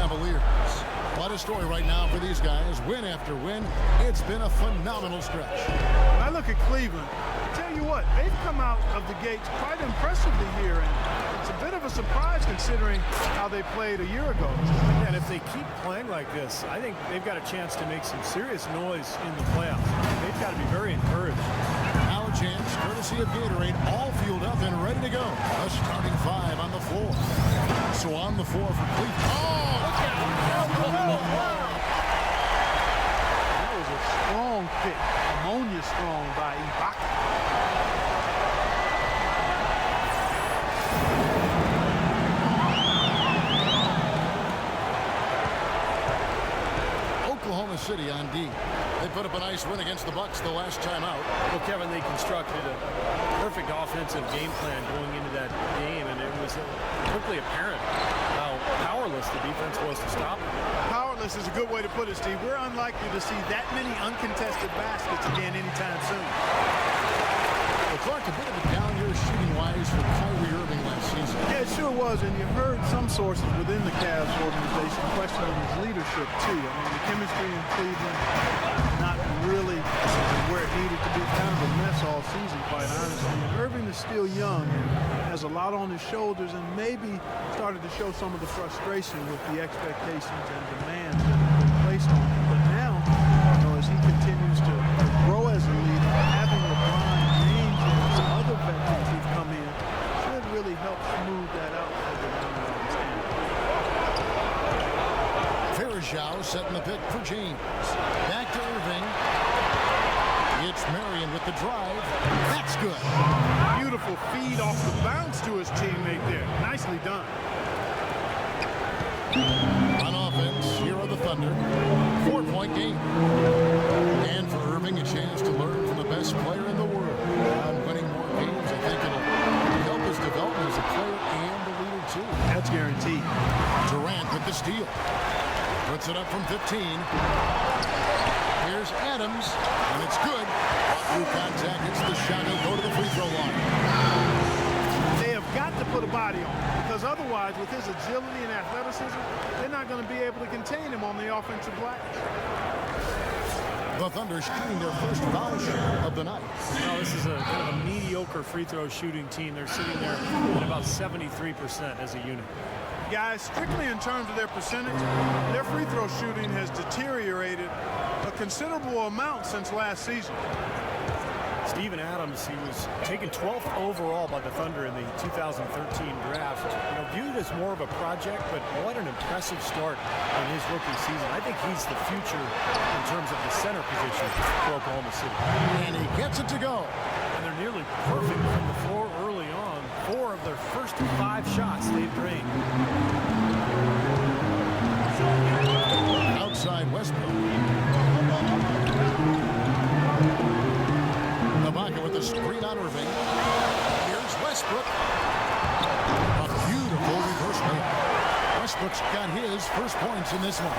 Cavaliers. What a story right now for these guys. Win after win. It's been a phenomenal stretch. When I look at Cleveland, I tell you what, they've come out of the gates quite impressively here, and it's a bit of a surprise considering how they played a year ago. And if they keep playing like this, I think they've got a chance to make some serious noise in the playoffs. They've got to be very encouraged. Now a chance, courtesy of Gatorade, all fueled up and ready to go. A starting five on the floor. So on the floor for Cleveland. Oh, look at him. That was a strong pick. Ammonia strong by Ibaka. Oklahoma City on D. They put up a nice win against the Bucks the last time out. Well, Kevin, they constructed a perfect offensive game plan going into that game, and it was quickly apparent how powerless the defense was to stop it. Powerless is a good way to put it, Steve. We're unlikely to see that many uncontested baskets again anytime soon. Well, Clark, a bit of a down year shooting-wise for Kyrie Irving last season. Yeah, it sure was, and you heard some sources within the Cavs organization questioning his leadership, too. I mean, the chemistry in Cleveland not really where it needed to be. Kind of a mess all season, quite honestly. And Irving is still young and has a lot on his shoulders, and maybe started to show some of the frustration with the expectations and demands that have been placed on him. But now, you know, as he continues to grow as a leader, having LeBron James and some other veterans who've come in should really help smooth that out for the team. Varejao setting the pick for James. Back to Irving. It's Marion with the drive. That's good. Beautiful feed off the bounce to his teammate there. Nicely done. On offense, here are the Thunder. 4-point game. And for Irving, a chance to learn from the best player in the world. On winning more games, I think it'll help his development as a player and the leader, too. That's guaranteed. Durant with the steal. Puts it up from 15. Here's Adams, and it's good. Through contact, it's the shot. He'll go to the free throw line. They have got to put a body on him, because otherwise, with his agility and athleticism, they're not going to be able to contain him on the offensive glass. The Thunder shooting their first foul shot of the night. No, this is a kind of a mediocre free throw shooting team. They're sitting there at about 73% as a unit. Guys, strictly in terms of their percentage, their free throw shooting has deteriorated a considerable amount since last season. Steven Adams, he was taken 12th overall by the Thunder in the 2013 draft. You know, viewed as more of a project, but what an impressive start in his rookie season. I think he's the future in terms of the center position for Oklahoma City. And he gets it to go. And they're nearly perfect from the floor early on. 4 of their first 5 shots they've drained. Outside Westbrook. Ibaka with the screen on Irving. Here's Westbrook. A beautiful reverse layup. Westbrook's got his first points in this one.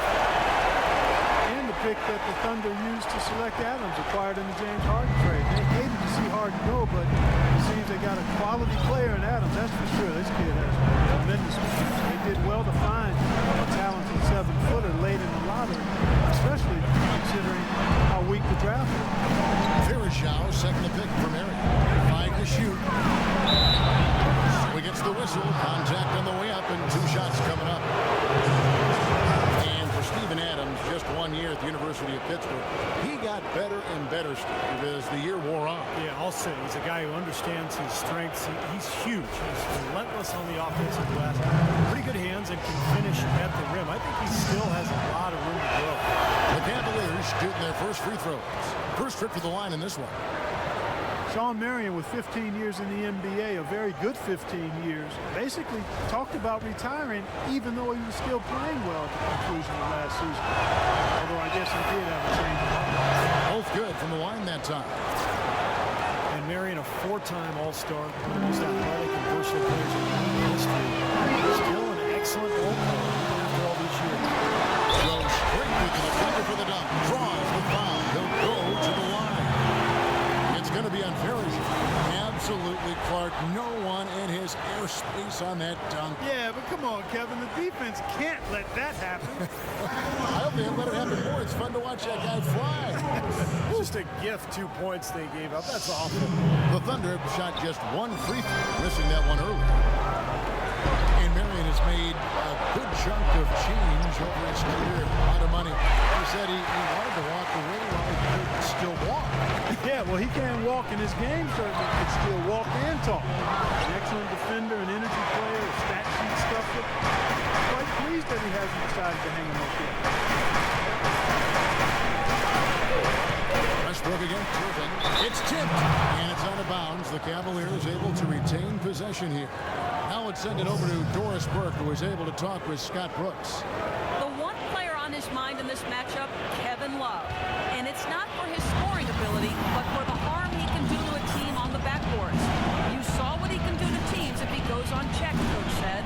And the pick that the Thunder used to select Adams, acquired in the James Harden trade. They hated to see Harden go, but it seems they got a quality player in Adams, that's for sure. This kid has tremendous potential. They did well to find a talented 7-footer late in the lottery, especially considering how weak the draft was. Varejao setting the pick for Marion. 5 to shoot. So he gets the whistle. Contact on the way up and 2 shots coming up. And for Steven Adams, just 1 year at the University of Pittsburgh, he got better and better, Steve, as the year wore on. Yeah, I'll say he's a guy who understands his strengths. He's huge. He's relentless on the offensive glass. Pretty good hands and can finish at the rim. I think he still has a lot of room to grow. The Cavaliers shooting their first free throws. First trip to the line in this one. Sean Marion with 15 years in the NBA, a very good 15 years, basically talked about retiring even though he was still playing well at the conclusion of last season. Although I guess he did have a change of heart. Both good from the line that time. And Marion, a 4-time All-Star, one of the most athletic and versatile players in history. Still an excellent role player after all these years. Goes straight to the defender for the dunk. Draws the foul. He'll go to the line. It's going to be on Varejao. Absolutely, Clark. No one in his airspace on that dunk. Yeah, but come on, Kevin. The defense can't let that happen. I hope they don't let it happen more. It's fun to watch that guy fly. Just a gift, 2 points they gave up. That's awful. The Thunder shot just one free throw, missing that one early. And Marion has made a good chunk of change over his career. A lot of money. He said he wanted to walk away while he could still walk. Yeah, well, he can't walk in his game, certainly. He can still walk and talk. An excellent defender, an energy player, a stat sheet stuffer. Quite pleased that he hasn't decided to hang him up yet. Westbrook against Irving. It's tipped, and it's out of bounds. The Cavaliers able to retain possession here. Now let's send it over to Doris Burke, who was able to talk with Scott Brooks. The one player on his mind in this matchup, Kevin Love. And it's not for his scoring ability, but for the harm he can do to a team on the backboards. You saw what he can do to teams if he goes unchecked, Coach said.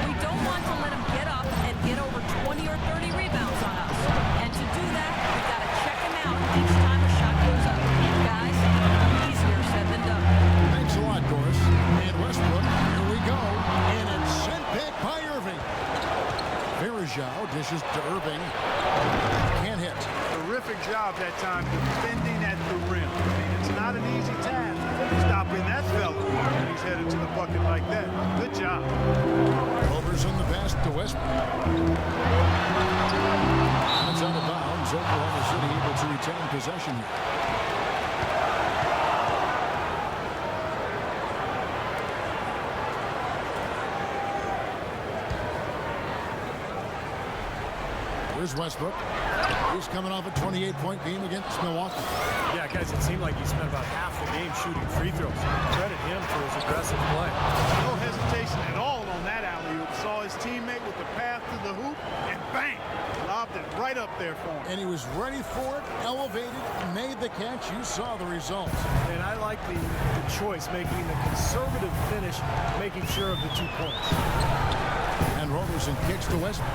We don't want to let him get up and get over 20 or 30 rebounds on us. And to do that, we've got to check him out each time a shot goes up. Guys, easier said than done. Thanks a lot, Doris. And Westbrook, here we go. And it's sent back by Irving. Varejao dishes to Irving. Can't hit. Terrific job that time defending at the rim. I mean, it's not an easy task stopping that fella when he's headed to the bucket like that. Good job. Roberson the pass to Westbrook. That's out of bounds. Oklahoma City able to retain possession here. Here's Westbrook. He's coming off a 28-point game against Milwaukee. Yeah, guys, it seemed like he spent about half the game shooting free throws. Credit him for his aggressive play. No hesitation at all on that alley-oop. Saw his teammate with the path to the hoop, and bang! Lobbed it right up there for him. And he was ready for it, elevated, made the catch. You saw the results. And I like the choice, making the conservative finish, making sure of the 2 points. And Roberson kicks to Westbrook.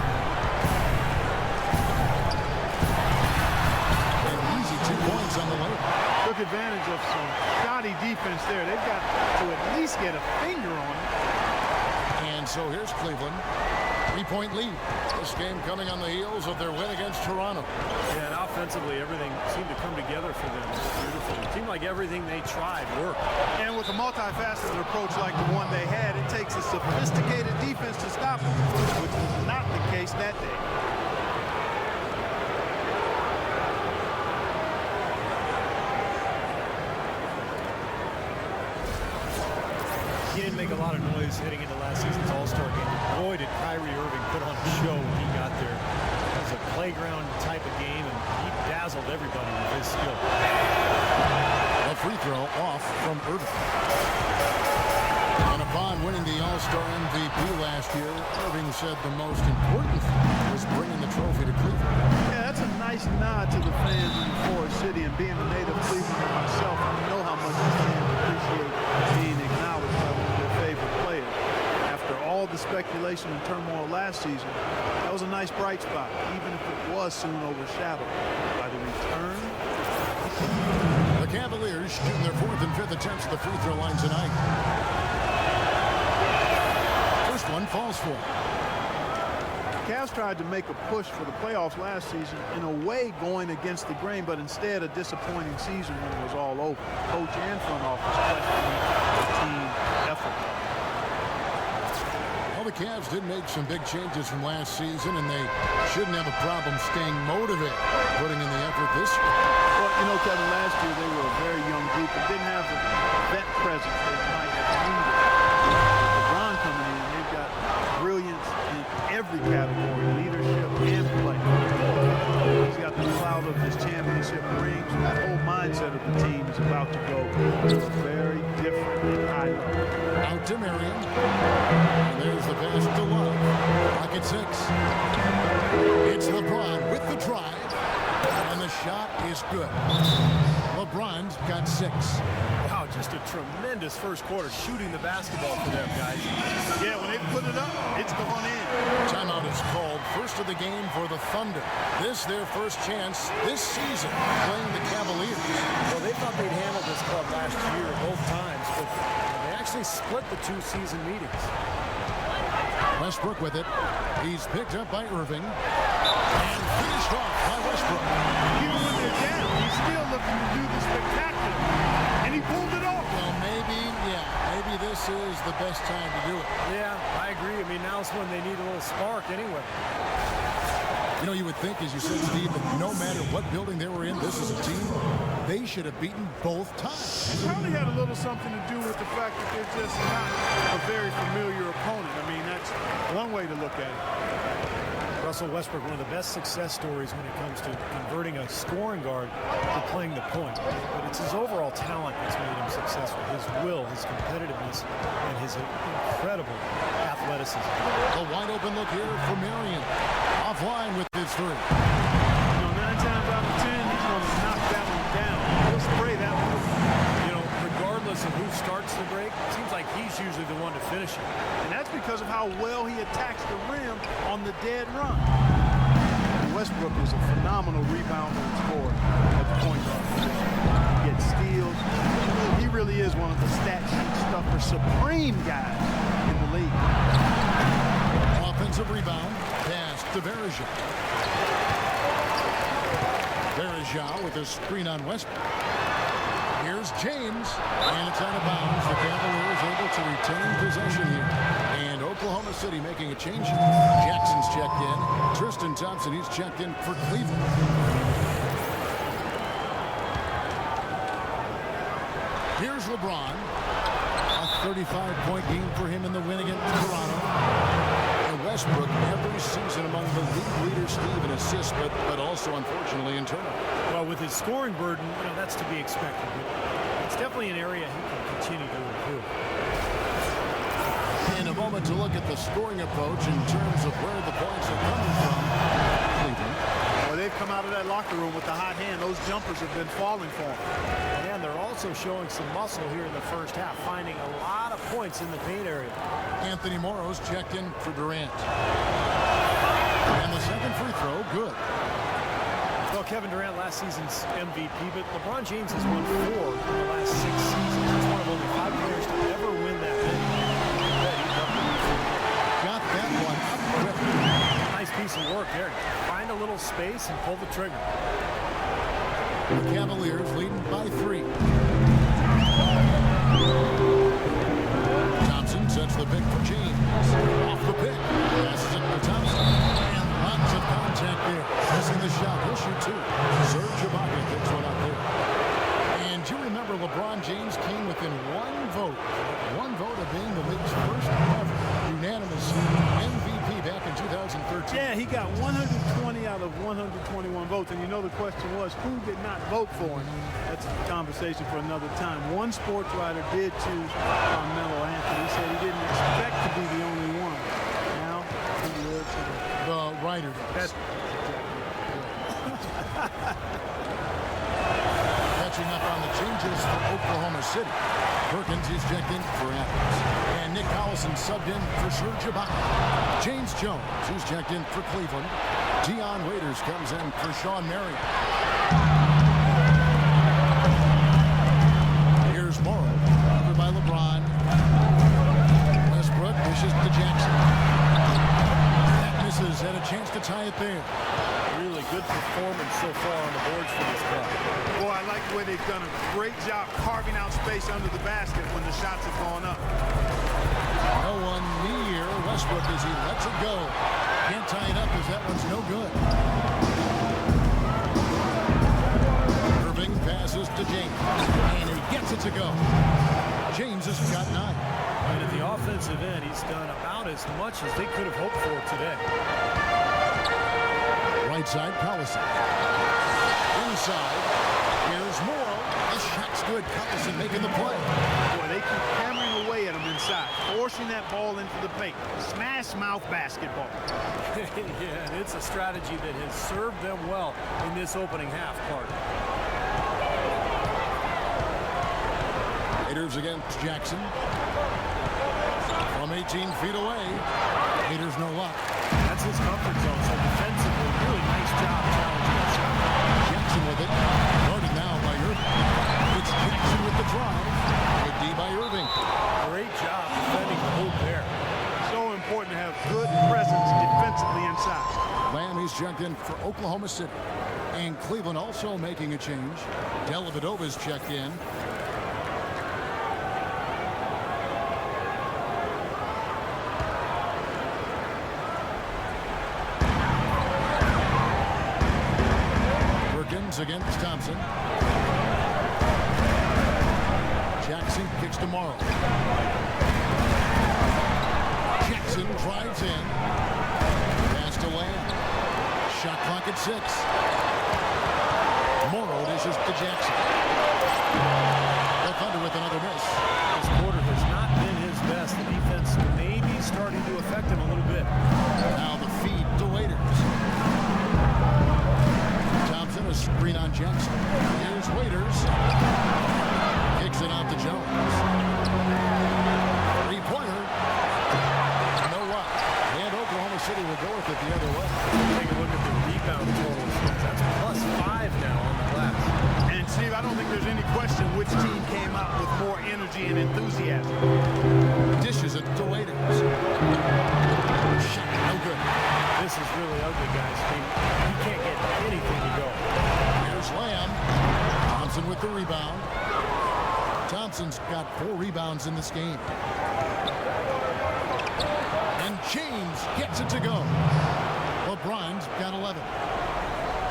And easy 2 points on the layup. Took advantage of some shoddy defense there. They've got to at least get a finger on it. And so here's Cleveland. 3-point lead. This game coming on the heels of their win against Toronto. Yeah, and offensively, everything seemed to come together for them. Beautiful. It seemed like everything they tried worked. And with a multifaceted approach like the one they had, it takes a sophisticated defense to stop them, which was not the case that day. He didn't make a lot of noise heading into last season's All-Star game. Boy, did Kyrie Irving put on a show when he got there. It was a playground type of game, and he dazzled everybody with his skill. A free throw off from Irving. And upon winning the All-Star MVP last year, Irving said the most important thing was bringing the trophy to Cleveland. Yeah, that's a nice nod to the fans in Forest City, and being a native Clevelander myself, I know how much the fans appreciate being acknowledged by one of their favorite players. After all the speculation and turmoil last season, that was a nice bright spot, even if it was soon overshadowed by the return. The Cavaliers shooting their 4th and 5th attempts at the free throw line tonight. First one falls for them. Cavs tried to make a push for the playoffs last season, in a way going against the grain, but instead a disappointing season when it was all over. Coach and front office questioning the team effort. Well, the Cavs did make some big changes from last season, and they shouldn't have a problem staying motivated, putting in the effort this year. Well, you know, Kevin, last year they were a very young group and didn't have the vet presence they might have needed. LeBron coming in, they've got brilliance in every category, leadership and play. He's got the cloud of his championship rings. That whole mindset of the team is about to go very different and high level. Out to Marion. And there's the pass to Love. Pocket 6. It's LeBron with the drive. And the shot is good. LeBron's got 6. Wow, just a tremendous first quarter shooting the basketball for them, guys. Yeah, when they put it up, it's going in. Timeout is called. First of the game for the Thunder. This their first chance this season playing the Cavaliers. Well, they thought they'd handled this club last year both times, but they actually split the 2 season meetings. Westbrook with it. He's picked up by Irving. And finished off by Westbrook. Even when they're down, he's still looking to do the spectacular. And he pulled it off. Well, maybe this is the best time to do it. Yeah, I agree. I mean, now's when they need a little spark anyway. You know, you would think, as you said, Steve, that no matter what building they were in, this is a team they should have beaten both times. It probably had a little something to do with the fact that they're just not a very familiar opponent. I mean, that's one way to look at it. Russell Westbrook, one of the best success stories when it comes to converting a scoring guard to playing the point. But it's his overall talent that's made him successful. His will, his competitiveness, and his incredible athleticism. A wide open look here for Marion. Offline with his three. You know, 9 times out of 10, he's going to knock that one down. He'll spray that one. You know, regardless of who starts the break, it seems like he's usually the one to finish it. And that's because of how well he attacks the rim on the dead run. Westbrook is a phenomenal rebounder and scorer at the point guard position. He gets steals. He really is one of the stat sheet stuffer supreme guys in the league. Offensive rebound. Pass to Varejao. Varejao with a screen on Westbrook. Here's James, and it's out of bounds. The Cavaliers able to retain possession here. And Oklahoma City making a change. Jackson's checked in. Tristan Thompson, he's checked in for Cleveland. Here's LeBron. A 35-point game for him in the win against Toronto. Westbrook every season among the league leaders, Steve, in assists, but also, unfortunately, in turnovers. Well, with his scoring burden, you know, that's to be expected. But it's definitely an area he can continue to improve. In a moment to look at the scoring approach in terms of where the points are coming from. Cleveland. Well, they've come out of that locker room with the hot hand. Those jumpers have been falling for them. And they're also showing some muscle here in the first half, finding a lot of points in the paint area. Anthony Morrow's checked in for Durant. And the second free throw, good. Well, Kevin Durant, last season's MVP, but LeBron James has won 4 in the last 6 seasons. He's one of only 5 players to ever win that many. Got that one up quick. Nice piece of work there. Find a little space and pull the trigger. The Cavaliers leading by 3. Thompson sets the pick for James. Off the pick. Passes it to Thompson. And lots of contact there. Missing the shot. He'll shoot 2. Ibaka picks one up there. And do you remember LeBron James came within 1 vote. 1 vote of being the league's first ever unanimous MVP back in 2013. Yeah, he got 120 out of 121 votes. And you know the question was, who did not vote for him? That's a conversation for another time. One sports writer did choose Carmelo Anthony. He said he didn't expect to be the only one. Now, he will today. The writer does. Catching up on the changes for Oklahoma City. Perkins is checked in for Athens. And Nick Collison subbed in for Serge Ibaka. James Jones, who's checked in for Cleveland. Dion Waiters comes in for Sean Marion. Here's Morrow, covered by LeBron. Westbrook dishes to Jackson. That misses, had a chance to tie it there. Really good performance so far on the boards for this club. Boy, I like the way they've done a great job carving out space under the basket when the shots have gone up. No one near Westbrook as he lets it go. Can't tie it up as that one's no good. Irving passes to James. And he gets it to go. James has got 9. And at the offensive end, he's done about as much as they could have hoped for today. Right side, Collison. Inside, here's Morrow. The shot's good. Collison making the play. Boy, they keep hammering away at him inside, forcing that ball into the paint. Smash mouth basketball. Yeah, and it's a strategy that has served them well in this opening half part. Raiders against Jackson. From 18 feet away. Raiders no luck. That's his comfort zone, so defensively, really nice job challenging that shot. Jackson with it. Guarded now by Irving. It's Jackson with the drive. Good D by Irving. Great job defending the hoop there. So important to have good He's checked in for Oklahoma City. And Cleveland also making a change. Dellavedova's checked in. Perkins against Thompson. Jackson kicks to Morrow. Jackson drives in. Pass to Lamb. Shot clock at 6. Morrow dishes to Jackson. The Thunder with another miss. This quarter has not been his best. The defense may be starting to affect him a little bit. Now the feed to Waiters. Thompson, a screen on Jackson. Here's Waiters. Kicks it out to Jones. Three-pointer. No luck. And Oklahoma City will go with it the other way. Take a look at the rebound totals. That's +5 now on the glass. And Steve, I don't think there's any question which team came out with more energy and enthusiasm. Dishes it to Waiters. Shot no good. This is really ugly, guys. You can't get anything to go. Here's Lamb. Thompson with the rebound. Thompson's got 4 rebounds in this game. And James gets it to go. LeBron's got 11.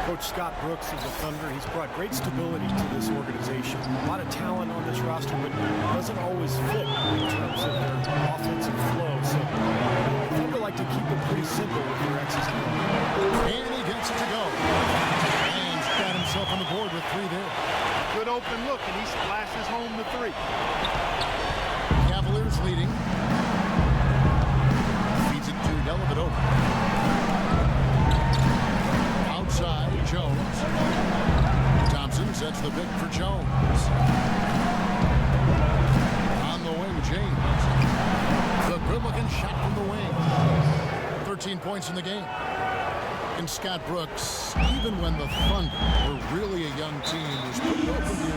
Coach Scott Brooks of the Thunder, he's brought great stability to this organization. A lot of talent on this roster, but doesn't always fit in terms of their offensive flow. So the Thunder like to keep it pretty simple with their X's and O's. And he gets it to go. And got himself on the board with 3 there. Good open look, and he splashes home the 3. Cavaliers leading. Feeds it to Dellavedova. Outside, Jones. Thompson sets the pick for Jones. On the wing, James. The good-looking shot from the wing. 13 points in the game. And Scott Brooks, even when the Thunder were really a young team, was pretty open to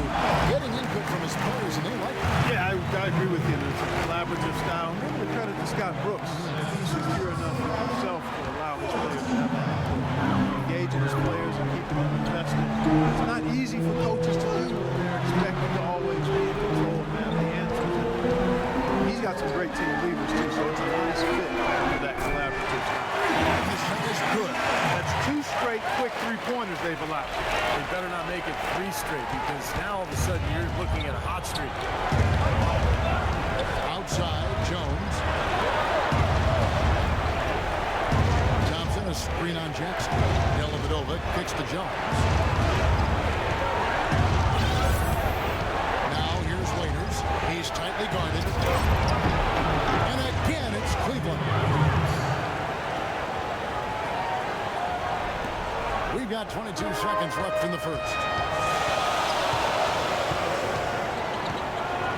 getting input from his players, and they like it. Yeah, I agree with you. It's a collaborative style. Give the credit to Scott Brooks. He's secure enough for himself to allow his players to have that input. Engaging his players and keeping them invested. It's not easy for coaches to do. They're expected to always be in control and have the answers. He's got some great team leaders, too, so it's a nice fit for that collaborative style. The shot is good. That's 2 straight quick 3-pointers they've allowed. They better not make it 3 straight, because now all of a sudden you're looking at a hot streak. Outside, Jones. Thompson, a screen on Jackson. Dellavedova kicks to Jones. Now here's Waiters. He's tightly guarded. And again, it's Cleveland. We've got 22 seconds left in the first.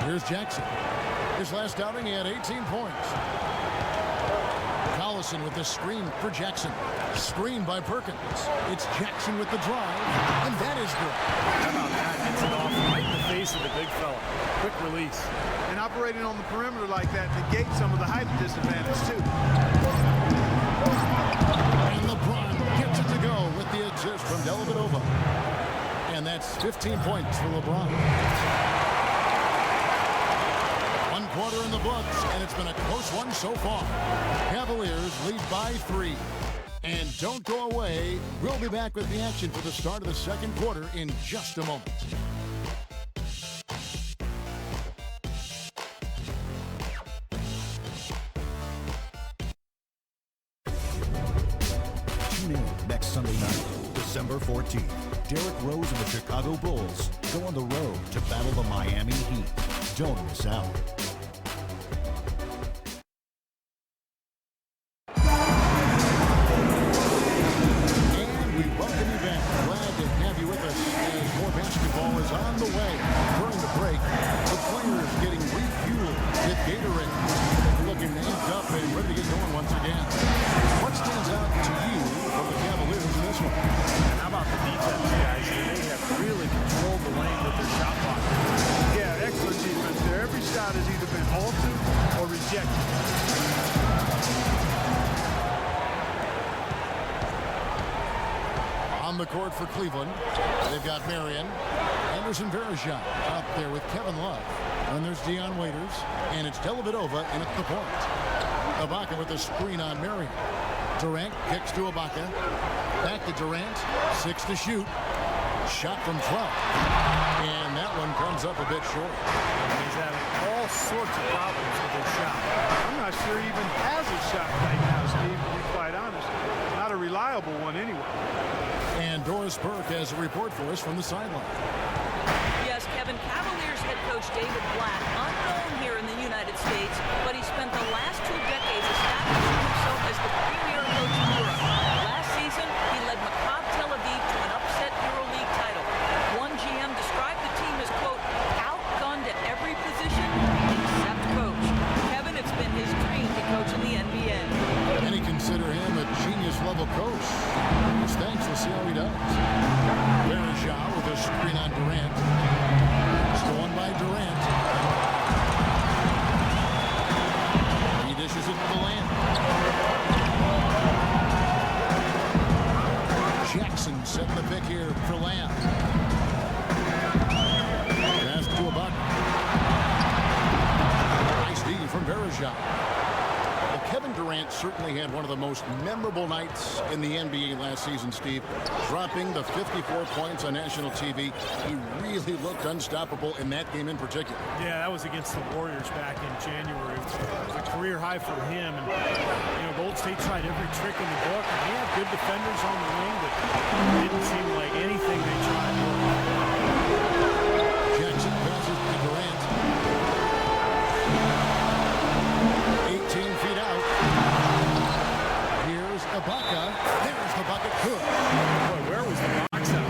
Here's Jackson. His last outing, he had 18 points. Collison with the screen for Jackson. Screen by Perkins. It's Jackson with the drive, and that is good. How about that? Gets it off right in the face of the big fella. Quick release. And operating on the perimeter like that negates some of the height disadvantage, too. And LeBron gets it to go with the assist from Dellavedova. And that's 15 points for LeBron. 1 quarter in the books, and it's been a close one so far. Cavaliers lead by 3. And don't go away. We'll be back with the action for the start of the second quarter in just a moment. Tune in next Sunday night, December 14th. Derrick Rose and the Chicago Bulls go on the road to battle the Miami Heat. Don't miss out. And we welcome you back. Glad to have you with us as more basketball is on the way. During the break, the players getting refueled with Gatorade. Looking amped up and ready to get going once again. What stands out to you from the Cavaliers in this one? And how about the defense, guys? They have really controlled the lane with their shot clock. Yeah, excellent defense there. Every shot has either been the court for Cleveland. They've got Marion. Varejao out there with Kevin Love. And there's Dion Waiters. And it's Dellavedova in at the point. Ibaka with a screen on Marion. Durant kicks to Ibaka. Back to Durant. 6 to shoot. Shot from 12. And that one comes up a bit short. He's having all sorts of problems with his shot. I'm not sure he even has a shot right now, Steve, to be quite honest. Not a reliable one anyway. And Doris Burke has a report for us from the sideline. Yes, Kevin, Cavaliers head coach David Blatt, unknown here in the United States, but he spent the last 2 decades establishing himself as the premier coach in Europe. Last season, he led Maccabi Tel Aviv to an upset EuroLeague title. One GM described the team as, quote, outgunned at every position except coach. Kevin, it's been his dream to coach in the NBA. Many consider him a genius-level coach. Thanks. We'll see how he does. Varejao with a screen on Durant. Stolen by Durant. He dishes it to the lane. Jackson setting the pick here for Lamb. Pass to Ibaka. Nice D from Varejao. Kevin Durant certainly had one of the most memorable nights in the NBA last season, Steve. Dropping the 54 points on national TV. He really looked unstoppable in that game in particular. Yeah, that was against the Warriors back in January. It was a career high for him. And, Gold State tried every trick in the book. And he had good defenders on the wing, but it didn't seem like anything they tried worked. Jackson passes to Durant. 18 feet out. Here's Ibaka. There's the bucket. Good. Boy, where was the box out?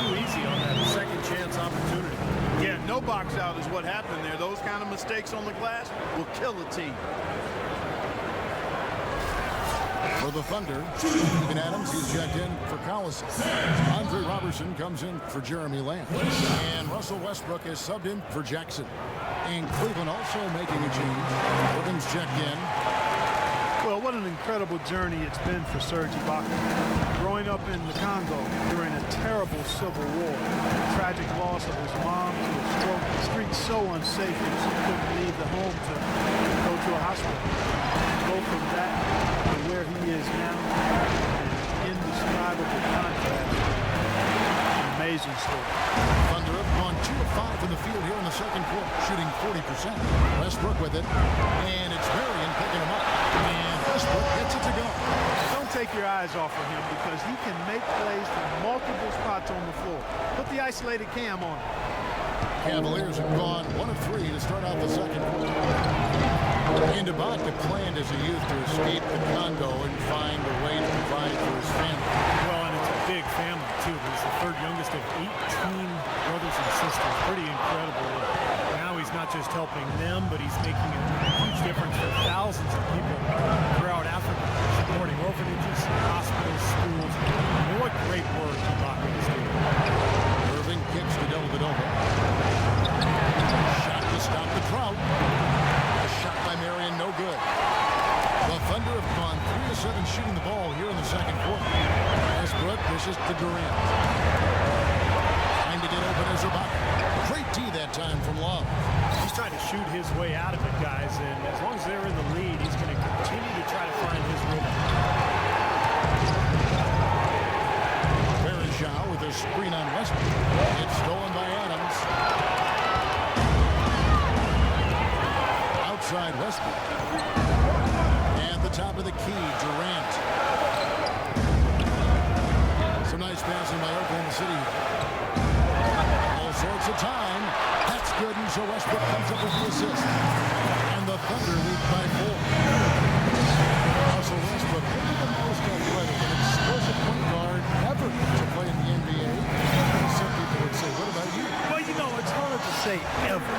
Too easy on that second chance opportunity. Yeah, no box out is what happened there. Those kind of mistakes on the glass will kill a team. For the Thunder, Steven Adams, he's checked in for Collison. Roberson comes in for Jeremy Lamb. And Russell Westbrook is subbed in for Jackson. And Cleveland also making a change. Perkins checked in. Well, what an incredible journey it's been for Serge Ibaka. Growing up in the Congo during a terrible civil war, the tragic loss of his mom to a stroke, the streets so unsafe that she couldn't leave the home to go to a hospital. Go from that to where he is now, an indescribable contrast. Amazing story. Thunder have gone 2 of 5 from the field here in the second quarter, shooting 40%. Westbrook with it, and it's Marion picking him up. And Westbrook gets it to go. Don't take your eyes off of him because he can make plays from multiple spots on the floor. Put the isolated cam on him. Cavaliers have gone 1 of 3 to start out the second quarter. And Ibaka planned as a youth to escape the Congo and find a way to provide for his family. Well, and it's a big family, too. He's the third youngest of 18 brothers and sisters. Pretty incredible. Now he's not just helping them, but he's making a huge difference for thousands of people throughout Africa, supporting orphanages, hospitals, schools. I mean, what great work Ibaka is doing. Irving kicks to Dellavedova. Shot to stop the drought. A shot by Marion, no good. The Thunder have gone 3 of 7 shooting the ball here in the second quarter. Westbrook dishes to Durant. Trying to get open as Ibaka. Great D that time from Love. He's trying to shoot his way out of it, guys, and as long as they're in the lead, he's going to continue to try to find his rhythm. Varejao with a screen on Westbrook. It's stolen by Adams. Outside Westbrook. And the top of the key, Durant. Some nice passing by Oklahoma City. All sorts of time. That's good, and so Westbrook comes up with the assist. And the Thunder lead by 4. Russell Westbrook, maybe the most athletic and explosive point guard ever to play in the NBA. Some people would say, what about you? Well, it's hard to say ever,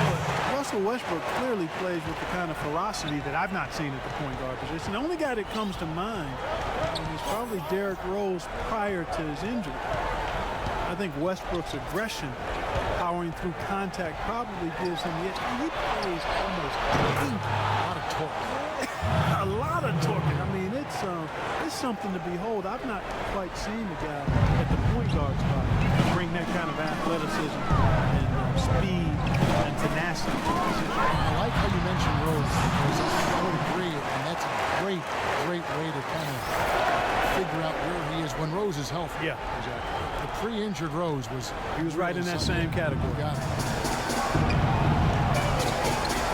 but Russell Westbrook clearly plays with the kind of ferocity that I've not seen at the point guard position. The only guy that comes to mind is probably Derrick Rose prior to his injury. I think Westbrook's aggression, powering through contact, probably gives him the edge. He plays almost a lot of torque. A lot of torque. I mean, it's something to behold. I've not quite seen the guy at the point guard spot bring that kind of athleticism and speed and tenacity to the position. I like how you mentioned Rose, because I would agree, and that's a great way to kind of figure out where he is when Rose is healthy. Yeah, exactly. The pre-injured Rose was... He was right in that same category. Got it.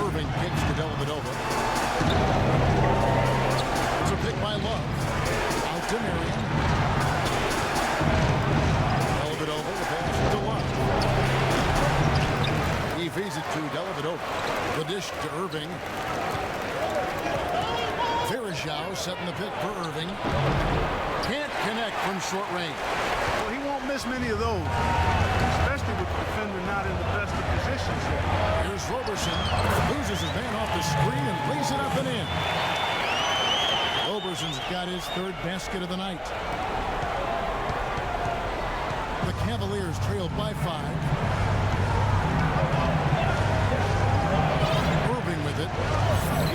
Irving kicks to Dellavedova. It's a pick by Love. Out to Marion. Dellavedova, the pass to Love. He feeds it to Dellavedova. The dish to Irving. Varejao setting the pick for Irving. Can't connect from short range. Well, he won't miss many of those, especially with the defender not in the best of positions yet. Here's Roberson. Loses his man off the screen and lays it up and in. Roberson's got his third basket of the night. The Cavaliers trailed by 5. With it.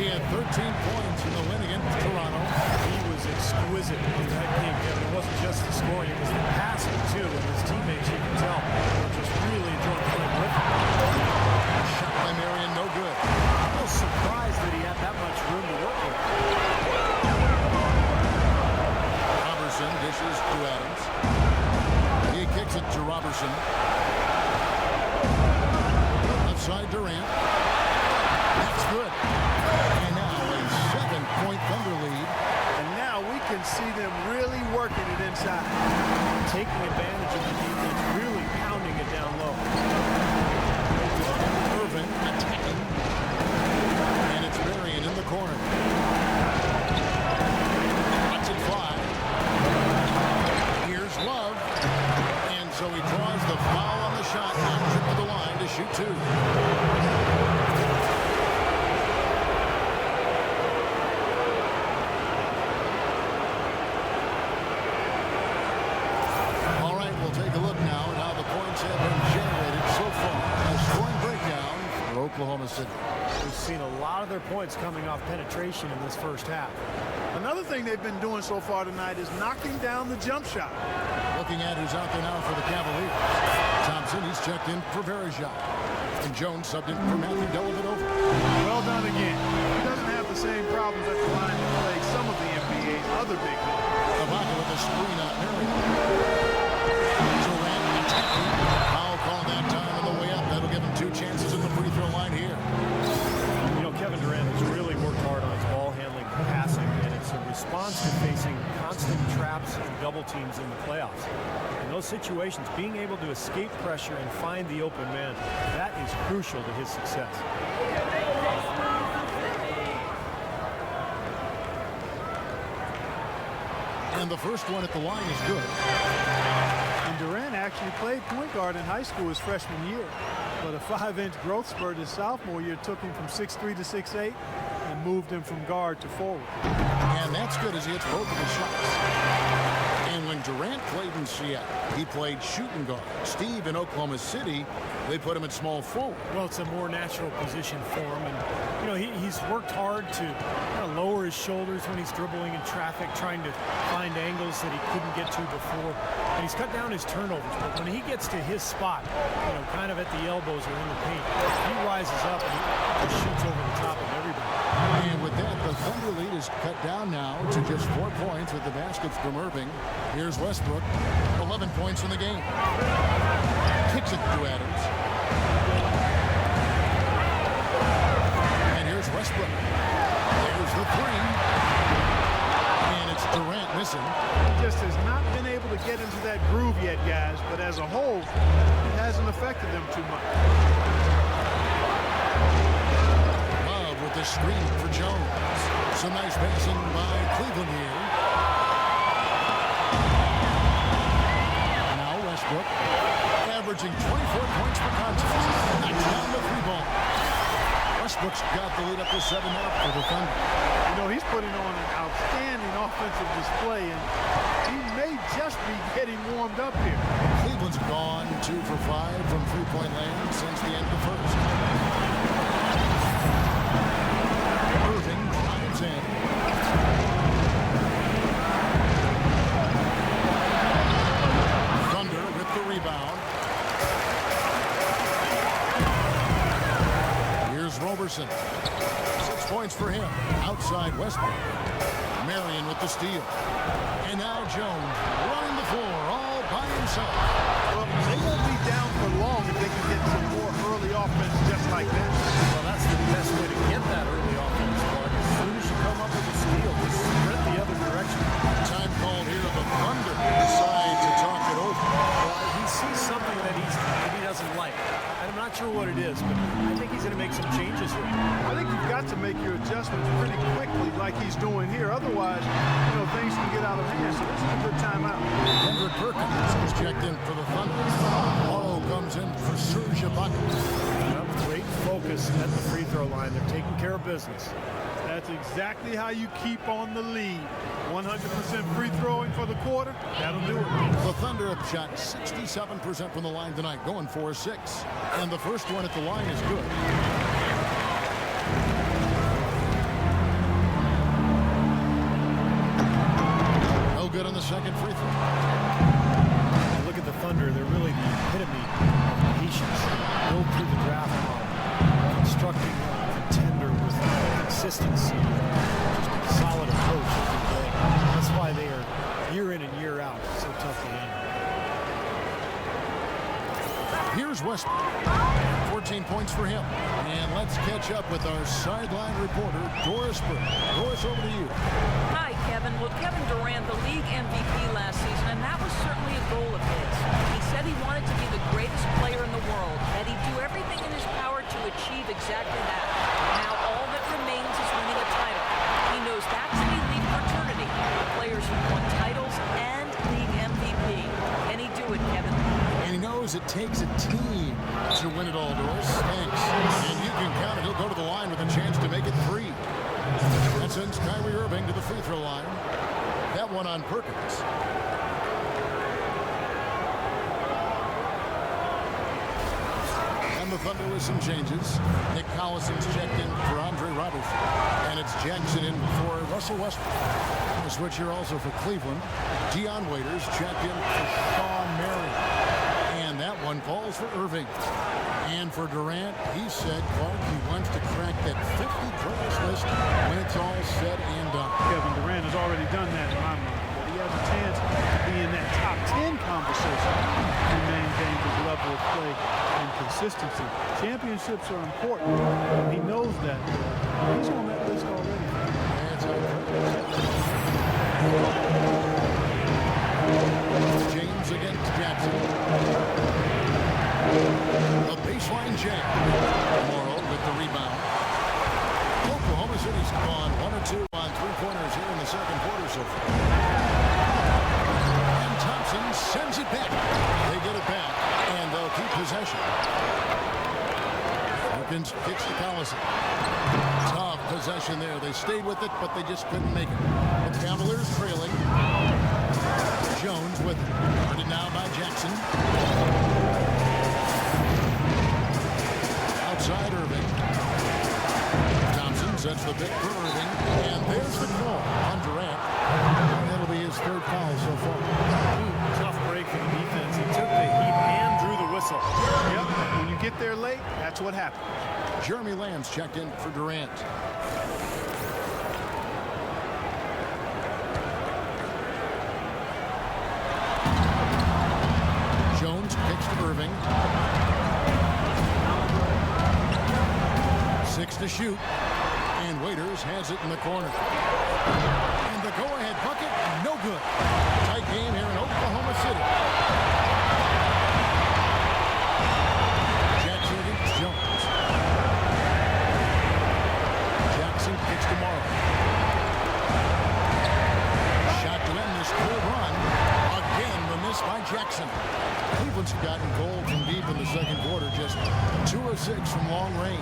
He had 13 points in the win against Toronto. He was exquisite in that game, Kevin. It wasn't just the scoring, it was the passing, too. And his teammates, you can tell, were just really enjoying playing with him. Shot by Marion, no good. I was surprised that he had that much room to work with. Roberson dishes to Adams. He kicks it to Roberson. Left side, Durant. That's good. And now a 7-point Thunder lead. And now we can see them really working it inside. Taking advantage of the defense, really pounding it down low. Irving attacking. And it's Marion in the corner. That's it fly. Here's Love. And so he draws the foul on the shot. Knocks it to the line to shoot 2. Oklahoma City. We've seen a lot of their points coming off penetration in this first half. Another thing they've been doing so far tonight is knocking down the jump shot. Looking at who's out there now for the Cavaliers. Thompson, he's checked in for Varejao. And Jones subbed in for Matthew Dellavedova. Well done again. He doesn't have the same problems at the line that plague some of the NBA's other big men. Ibaka with a screen on Marion. Durant attacking. Foul call that time on the way up. That'll give him 2 chances at the free throw line here. You know, Kevin Durant has really worked hard on his ball handling and passing, and it's a response to facing constant traps and double teams in the playoffs. In those situations, being able to escape pressure and find the open man, that is crucial to his success. And the first one at the line is good. And Durant actually played point guard in high school his freshman year. But a 5-inch growth spurt his sophomore year took him from 6'3" to 6'8" and moved him from guard to forward. And that's good as he hits both of his shots. And when Durant played in Seattle, he played shooting guard. Steve in Oklahoma City, they put him at small forward. Well, it's a more natural position for him. And, you know, he's worked hard to kind of lower his shoulders when he's dribbling in traffic, trying to find angles that he couldn't get to before. And he's cut down his turnovers. But when he gets to his spot, you know, kind of at the elbows or in the paint, he rises up and he shoots over the top of everybody. And with that, the Thunder lead is cut down now to just 4 points with the baskets from Irving. Here's Westbrook, 11 points in the game. Kicks it to Adams. And here's Westbrook. There's the 3. And it's Durant missing. He just has not been able to get into that groove yet, guys. But as a whole, it hasn't affected them too much. With the screen for Jones. Some nice passing by Cleveland here. Now Westbrook averaging 24 points per contest. Knocks down the 3-ball. Westbrook's got the lead up to 7 now for the Thunder. You know, he's putting on an outstanding offensive display, and he may just be getting warmed up here. Cleveland's gone 2 for 5 from 3-point land since the end of the first. Irving drives in. points for him. Outside Westbrook. Marion with the steal. And now Jones running the floor all by himself. Well, they won't be down for long if they can get some more early offense just like this. Well, that's the best way to get that early offense, Mark. As soon as you come up with a steal, just sprint the other direction. Time called here. The Thunder decide to talk it over. Well, he sees something that he doesn't like. I'm not sure what it is, but I think he's going to make some changes here. I think you've got to make your adjustments pretty quickly like he's doing here. Otherwise, things can get out of hand. So this is a good timeout. Perkins is checked in for the Thunder. Morrow comes in for Ibaka. Great focus at the free throw line. They're taking care of business. That's exactly how you keep on the lead. 100% free throwing for the quarter. That'll do it. The Thunder have shot 67% from the line tonight, going 4-6. And the first one at the line is good. No good on the second free throw. Look at the Thunder. They're really the epitome of patience. Go through the draft model, constructing a contender with consistency, just a solid approach every day. That's why they are year in and year out so tough to win. Here's Westbrook. 14 points for him. And let's catch up with our sideline reporter, Doris Burke. Doris, over to you. Hi, Kevin. Well, Kevin Durant, the league MVP last season, and that was certainly a goal of his. He said he wanted to be the greatest player in the world, and he'd do everything in his power to achieve exactly that. Now, all that remains is winning a title. He knows that's an elite fraternity. Players who won titles and league MVP. Can he do it, Kevin? And he knows it takes a team to win it all, Doris. Thanks. And you can count it. He'll go to the line with a chance to make it 3. That sends Kyrie Irving to the free throw line. That one on Perkins. And the Thunder with some changes. Nick Collison's checked in for Roberson. And it's Jackson in for Russell Westbrook. A switch here also for Cleveland. Dion Waiters checked in for Marion. And that one calls for Irving. And for Durant, he said, Clark, he wants to crack that 50 greatest list when it's all said and done. Kevin Durant has already done that in my mind. But he has a chance to be in that top 10 conversation to maintain his level of play and consistency. Championships are important, and he knows that. He's on that list already. That's how James against Jackson. A baseline jam. Morrow with the rebound. Oklahoma City's gone 1 or 2 on 3-pointers here in the second quarter so far. And Thompson sends it back. They get it back, and they'll keep possession. Perkins kicks to Collison. Tough possession there. They stayed with it, but they just couldn't make it. The Cavaliers trailing. Jones with it. Guarded now by Jackson. Outside Irving. Thompson sets the pick for Irving. And there's the call on Durant. That'll be his 3rd foul so far. Tough break for the defense. He took the heat and drew the whistle. Yep, when you get there late, that's what happens. Jeremy Lamb's checked in for Durant. Jones kicks to Irving. 6 to shoot. And Waiters has it in the corner. And the go-ahead bucket, no good. Tight game here in Oklahoma City. Jackson against Jones. Jackson kicks to Morrow. Shot to end this cold run. Again, the miss by Jackson. Cleveland's gotten cold from deep in the second quarter, just 2 of 6 from long range.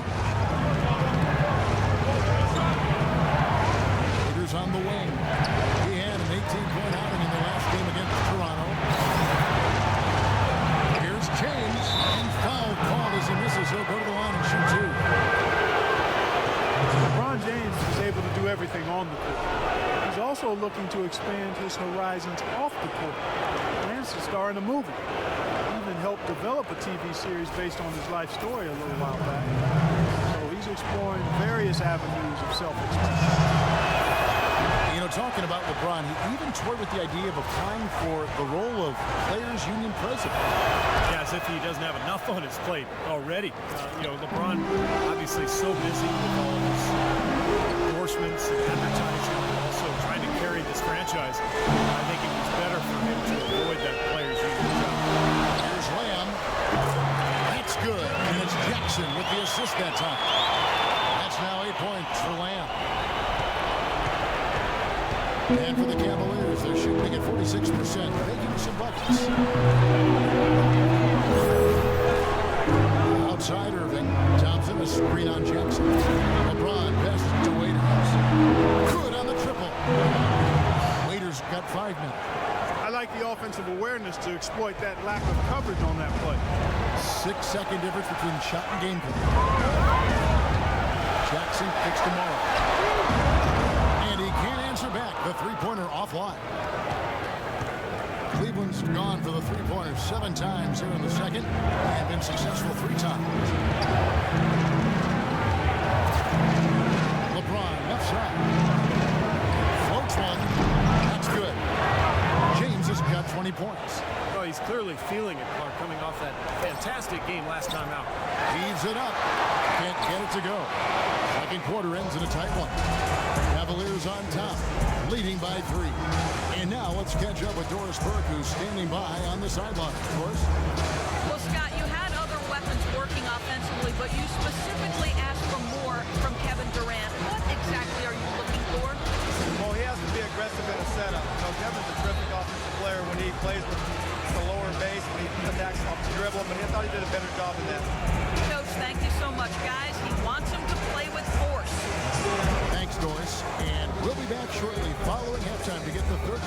Waiters on the wing. He had an 18-point outing in the last game against Toronto. Here's James, and foul called as he misses. He'll go to the line and shoot 2. LeBron James is able to do everything on the court. He's also looking to expand his horizons off the court. Plans to star in a movie. Even helped develop a TV series based on his life story a little while back. So he He's exploring various avenues of self-expression. You know, talking about LeBron, he even toyed with the idea of applying for the role of Players Union president. Yeah, as if he doesn't have enough on his plate already. You know, LeBron obviously so busy with all of his endorsements and advertising, and also trying to carry this franchise. I think it was better for him to avoid that Players Union job. Here's Lamb. That's good. And it's Jackson with the assist that time. That's now 8 points for Lamb. And for the Cavaliers, they're shooting at 46%, making some buckets. Outside Irving, Thompson, a screen on Jackson. LeBron passes to Waiters. Good on the triple. Waiters got 5 minutes. I like the offensive awareness to exploit that lack of coverage on that play. 6-second difference between shot and game clock. Jackson kicks to Morrow. And he can't answer back. The three-pointer offline. Cleveland's gone for the three-pointer 7 times here in the second and been successful 3 times. LeBron left side. Floats one. That's good. James has got 20 points. Well, he's clearly feeling it, Clark, coming off that fantastic game last time out. Heaves it up. Can't get it to go. Second quarter ends in a tight one. Cavaliers on top, leading by 3. And now let's catch up with Doris Burke, who's standing by on the sideline. Doris? Well, Scott, you had other weapons working offensively, but you specifically asked for more from Kevin Durant. What exactly are you looking for? Well, he has to be aggressive in the setup. You know, Kevin's a terrific offensive player when he plays with the lower base, when he attacks off the dribble, but I thought he did a better job than that. Coach, thank you so much, guys. He wants him to play with force. Thanks, Doris. And we'll be back shortly following halftime to get the third.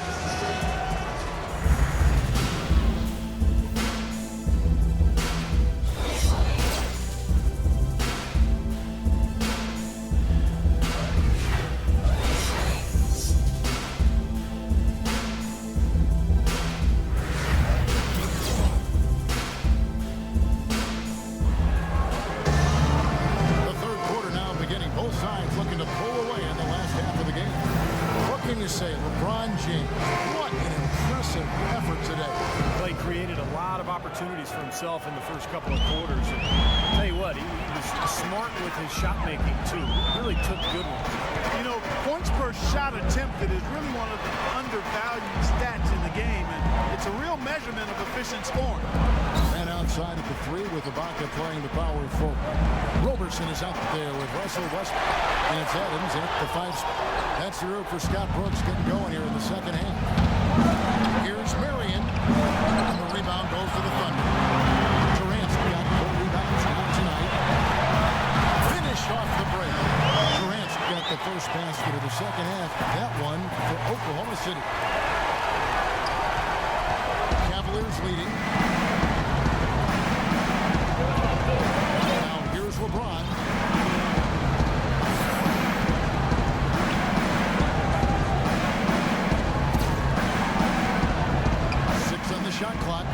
LeBron James, what an impressive effort today. Clay created a lot of opportunities for himself in the first couple of quarters. And I'll tell you what, he was smart with his shot making too. Really took good ones. You know, points per shot attempted is really one of the undervalued stats in the game, and it's a real measurement of efficient scoring. And outside at the 3 with Ibaka playing the power forward. Roberson is out there with Russell Westbrook. And it's Adams at the 5 spot. That's the route for Scott Brooks getting going here in the second half. Here's Marion. And the rebound goes to the Thunder. Durant's got 4 rebounds now tonight. Finished off the break. Durant's got the first basket of the second half. That one for Oklahoma City. Cavaliers leading. Now here's LeBron. Shot clock.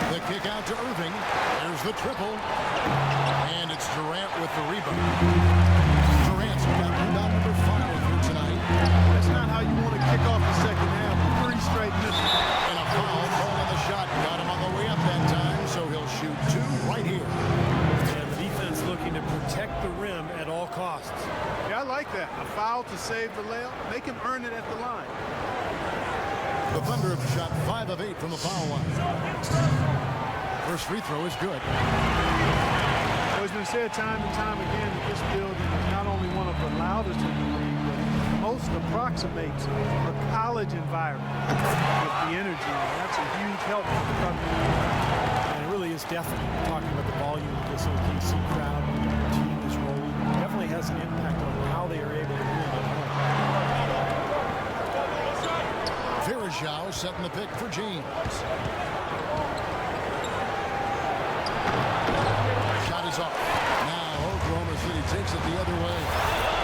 The kick out to Irving. There's the triple. And it's Durant with the rebound. Durant's got rebound number 5 here tonight. That's not how you want to kick off the second half. 3 straight misses. And a foul call on the shot. Got him on the way up that time, so he'll shoot 2 right here. And the defense looking to protect the rim at all costs. Yeah, I like that. A foul to save the layup. Make him earn it at the line. The Thunder have shot 5 of 8 from the foul line. First free throw is good. Well, it's been said time and time again that this building is not only one of the loudest in the league, but most approximates a college environment with the energy. And that's a huge help for the Thunder. And it really is definitely talking about the volume of this OKC crowd. The team is rolling. It definitely has an impact on how they are able to win at home. Varejao setting the pick for James. Shot is off. Now Oklahoma City takes it the other way.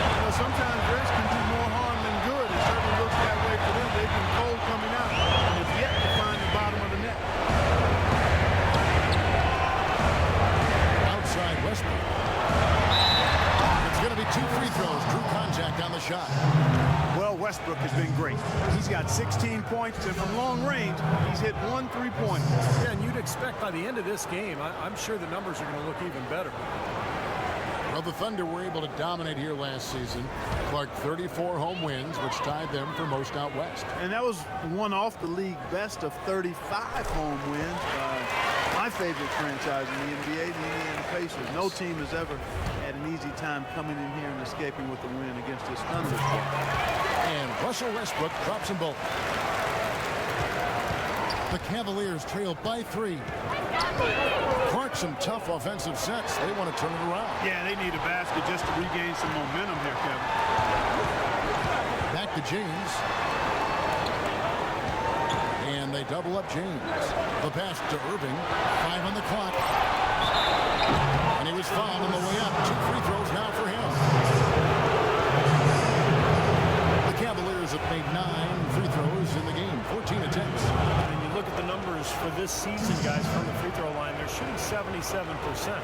You know, sometimes grace can do more harm than good. It certainly looks that way for them. They've been cold coming out and have yet to find the bottom of the net. Outside Westbrook has been great. He's got 16 points, and from long range, he's hit 1 3-pointer. Yeah, and you'd expect by the end of this game, I'm sure the numbers are going to look even better. Well, the Thunder were able to dominate here last season. Clark, 34 home wins, which tied them for most out west. And that was one off the league best of 35 home wins by my favorite franchise in the NBA, the Indiana Pacers. No team has ever had an easy time coming in here and escaping with a win against this Thunder squad. And Russell Westbrook drops them both. The Cavaliers trail by 3. Clark, some tough offensive sets. They want to turn it around. Yeah, they need a basket just to regain some momentum here, Kevin. Back to James. And they double up James. The pass to Irving. 5 on the clock. And he was fouled on the way up. 2 free throws now for him. The Cavaliers have made 9 free throws in the game. 14 attempts. And you look at the numbers for this season, guys, from the free throw line, they're shooting 77%.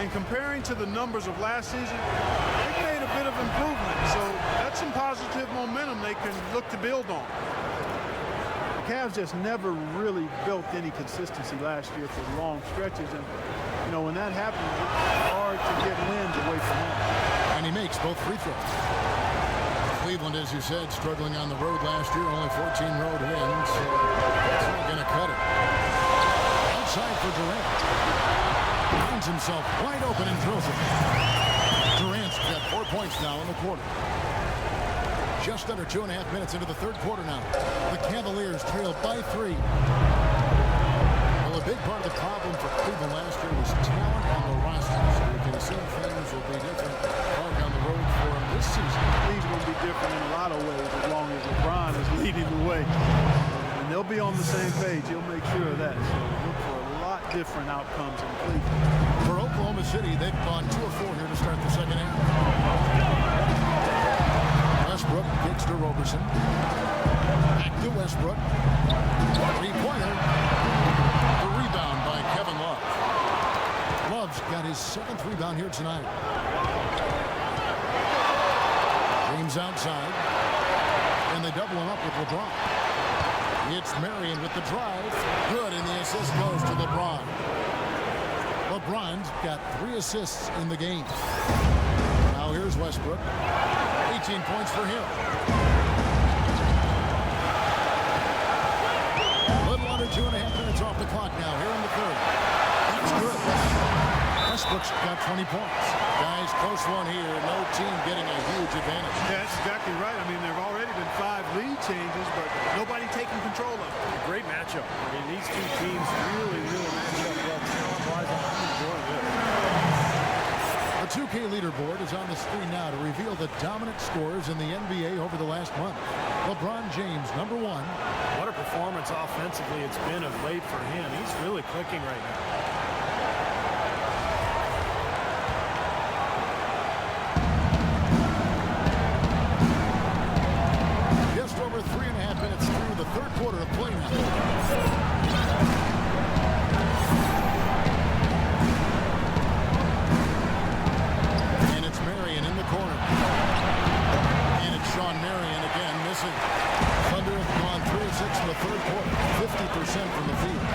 And comparing to the numbers of last season, they've made a bit of improvement. So that's some positive momentum they can look to build on. The Cavs just never really built any consistency last year for long stretches. And, you know, when that happens, it's hard to get wins away from him. And he makes both free throws. Cleveland, as you said, struggling on the road last year, only 14 road wins. So it's not going to cut it. Outside for Durant. Finds himself wide open and drills it. Durant's got 4 points now in the quarter. Just under 2.5 minutes into the third quarter now. The Cavaliers trail by 3. Well, a big part of the problem for Cleveland last year was talent on the roster. So we can assume things will be different on the road for him this season. Things will be different in a lot of ways as long as LeBron is leading the way. And they'll be on the same page. He'll make sure of that. So look for a lot different outcomes in Cleveland. For Oklahoma City, they've gone 2 of 4 here to start the second half. Westbrook kicks to Roberson. Back to Westbrook. 3-pointer. The rebound by Kevin Love. Love's got his 7th rebound here tonight. James outside. And they double him up with LeBron. It's Marion with the drive. Good, and the assist goes to LeBron. LeBron's got 3 assists in the game. Now here's Westbrook. 18 points for him. A little under 2.5 minutes off the clock now here in the third. That's good. Westbrook's got 20 points. Guys, close one here. No team getting a huge advantage. Yeah, that's exactly right. I mean, there have already been 5 lead changes, but nobody taking control of it. A great matchup. I mean, these two teams really match up well talent-wise. I'm enjoying this. The 2K leaderboard is on the screen now to reveal the dominant scores in the NBA over the last month. LeBron James, number 1. What a performance offensively it's been of late for him. He's really clicking right now. Just over 3.5 minutes through the third quarter of play now. Marion in the corner. And it's Sean Marion again missing. Thunder have gone 3 of 6 in the third quarter. 50% from the field.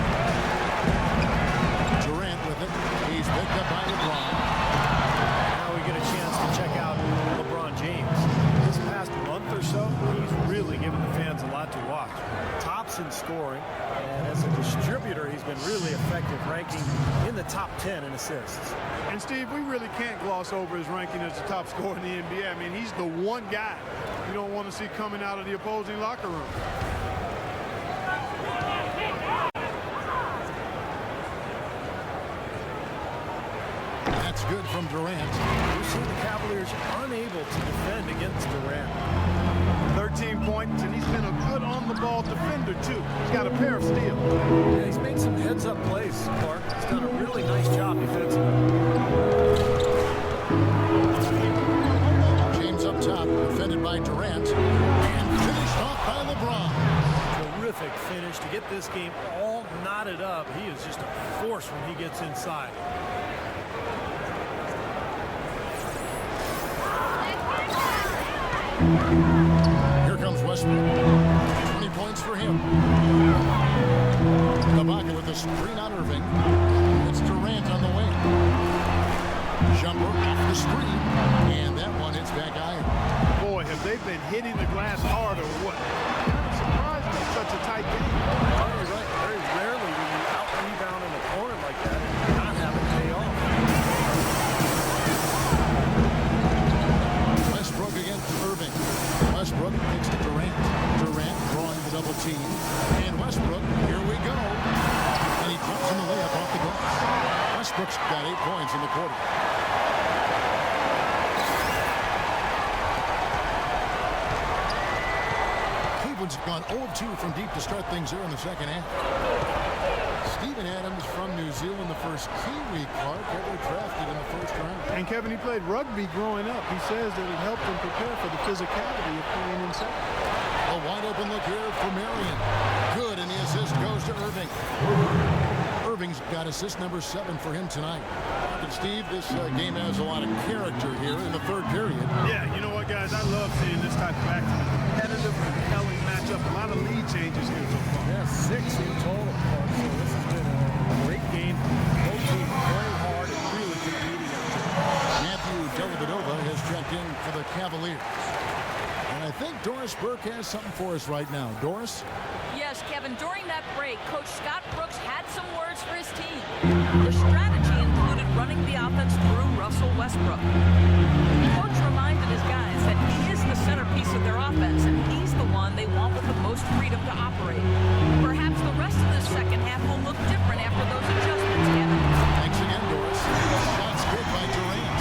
Durant with it. He's picked up by LeBron. Now we get a chance to check out LeBron James. This past month or so, he's really given the fans a lot to watch. Tops in scoring, and as a distributor, he's been really effective, ranking in the top 10 in assists. And Steve, we really can't gloss over his ranking as the top scorer in the NBA. I mean, he's the one guy you don't want to see coming out of the opposing locker room. That's good from Durant. We've seen the Cavaliers unable to defend against Durant. 13 points, and he's been a good on-the-ball defender, too. He's got a pair of steals. Yeah, he's made some heads-up plays, Clark. He's done a really nice job defensively. James up top, defended by Durant, and finished off by LeBron. Terrific finish to get this game all knotted up. He is just a force when he gets inside. Here comes Westbrook. 20 points for him. Ibaka with the screen on Irving. It's Durant on the wing. Jumper off the screen. And that one hits back iron. Boy, have they been hitting the glass hard or what? Kind of surprising it's such a tight game. Oh, you're right. Very rarely when you out-rebound in a corner like that and not have it pay off. Westbrook against Irving. Westbrook kicks to Durant. Durant drawing the double team. And Westbrook, here we go. And he drops in the layup off the glass. Westbrook's got 8 points in the quarter. Cleveland's gone 0-2 from deep to start things here in the second half. Steven Adams from New Zealand, the first Kiwi Clark ever drafted in the first round. And Kevin, he played rugby growing up. He says that it helped him prepare for the physicality of playing inside. A wide open look here for Marion. Good, and the assist goes to Irving. Irving's got assist number 7 for him tonight. And Steve, this game has a lot of character here in the third period. Yeah, you know what, guys? I love seeing this type of action. Competitive, compelling matchup. A lot of lead changes here so far. Yeah, 6 in total. So this has been a great game. Both teams playing hard and really competing out there. Matthew Dellavedova has checked in for the Cavaliers. And I think Doris Burke has something for us right now. Doris? Yes, Kevin, during that break, Coach Scott Brooks had some words for his team. The strategy included running the offense through Russell Westbrook. Coach reminded his guys that he is the centerpiece of their offense, and he's the one they want with the most freedom to operate. Perhaps the rest of the second half will look different after those adjustments, Kevin. Thanks again, Doris. Shots good by Durant.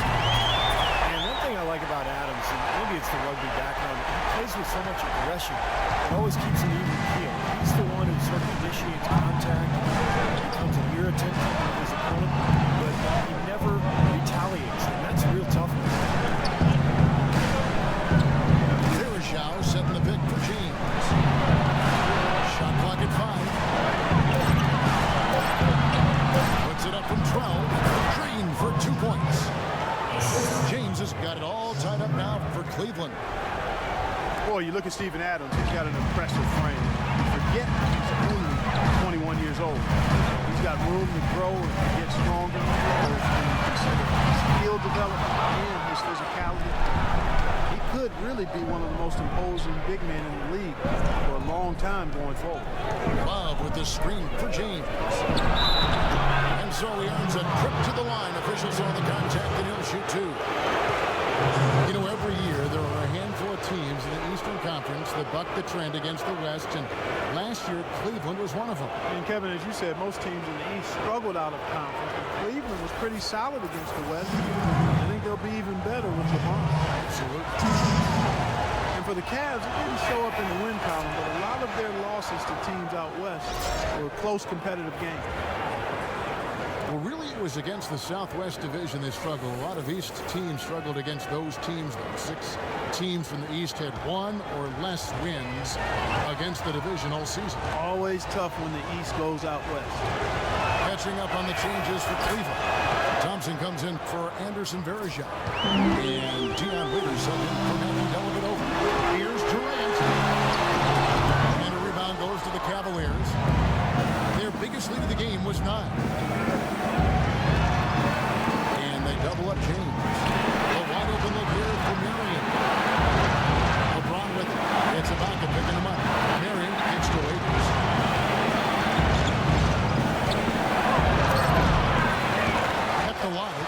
And one thing I like about Adams, and maybe it's the rugby background, he plays with so much aggression. It always keeps an even keel. He's the one who sort of initiates contact, becomes an irritant to his opponent, but he never retaliates, and that's real toughness. Varejao setting the pick for James. Shot clock at 5. Puts it up from 12. Green for 2 points. James has got it all tied up now for Cleveland. Boy, you look at Steven Adams, he's got an impressive frame. Forget he's only 21 years old. He's got room to grow and to get stronger. When you consider skill development and his physicality, he could really be one of the most imposing big men in the league for a long time going forward. Love with the screen for James. And so he earns a trip to the line. Officials saw the contact and he'll shoot 2. You know, every year there are a handful of teams in the Eastern Conference that buck the trend against the West, and last year Cleveland was one of them. And Kevin, as you said, most teams in the East struggled out of conference, but Cleveland was pretty solid against the West. I think they'll be even better with LeBron. Absolutely. And for the Cavs, it didn't show up in the win column, but a lot of their losses to teams out West were close competitive games. Well, really, it was against the Southwest Division they struggled. A lot of East teams struggled against those teams. 6 teams from the East had 1 or less wins against the division all season. Always tough when the East goes out West. Catching up on the changes for Cleveland. Thompson comes in for Anderson Varejao. And Dion Waiters sent in for Matthew Dellavedova. Here's Durant. And a rebound goes to the Cavaliers. Their biggest lead of the game was 9. Double up James. A wide open look here for Marion. LeBron with it. It's Ibaka picking him up. Marion kicks to Waiters. Kept alive.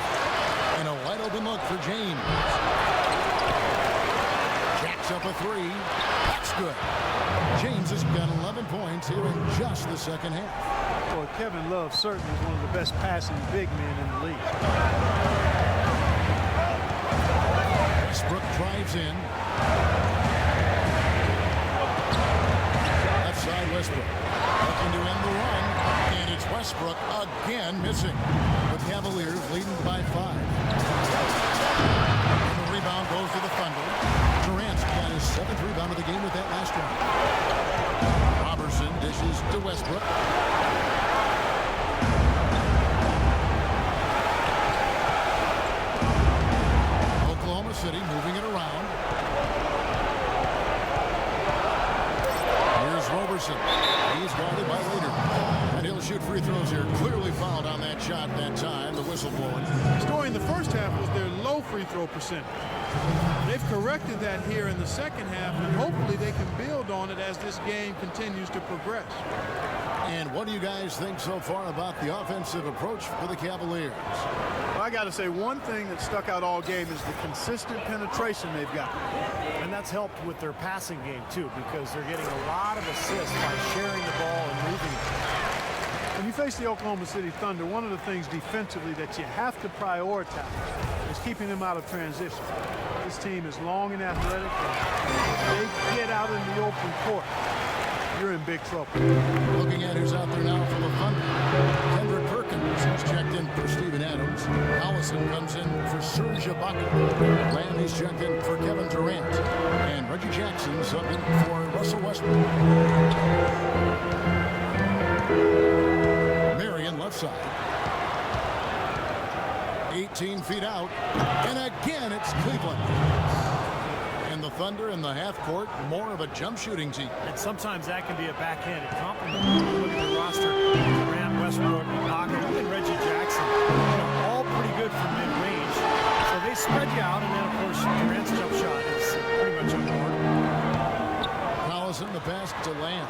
And a wide open look for James. Jacks up a 3. That's good. James has got 11 points here in just the second half. Boy, Kevin Love certainly is one of the best passing big men in the league. Westbrook drives in. Left side Westbrook. Looking to end the run. And it's Westbrook again missing. The Cavaliers leading by 5. And the rebound goes to the Thunder. Durant's got his 7th rebound of the game with that last round. Roberson dishes to Westbrook. Oklahoma City moving it around. free throws here. Clearly fouled on that shot that time. The whistle blowing. Story in the first half was their low free throw percentage. They've corrected that here in the second half, and hopefully they can build on it as this game continues to progress. And what do you guys think so far about the offensive approach for the Cavaliers? Well, I got to say, one thing that stuck out all game is the consistent penetration they've got. And that's helped with their passing game, too, because they're getting a lot of assists by sharing the ball and moving it. When you face the Oklahoma City Thunder, one of the things defensively that you have to prioritize is keeping them out of transition. This team is long and athletic. If they get out in the open court, you're in big trouble. Looking at who's out there now for the Thunder. Perkins has checked in for Steven Adams. Collison comes in for Serge Ibaka. Lamb checked in for Kevin Durant. And Reggie Jackson's up in for Russell Westbrook. Marion left side. 18 feet out. And again, it's Cleveland. And the Thunder in the half court, more of a jump shooting team. And sometimes that can be a backhanded compliment. Look at the roster. Durant, Westbrook, Ibaka, even Reggie Jackson. All pretty good from mid-range. So they spread you out, and then, of course, Durant's jump shot is pretty much unguardable. Collison the pass to Lamb.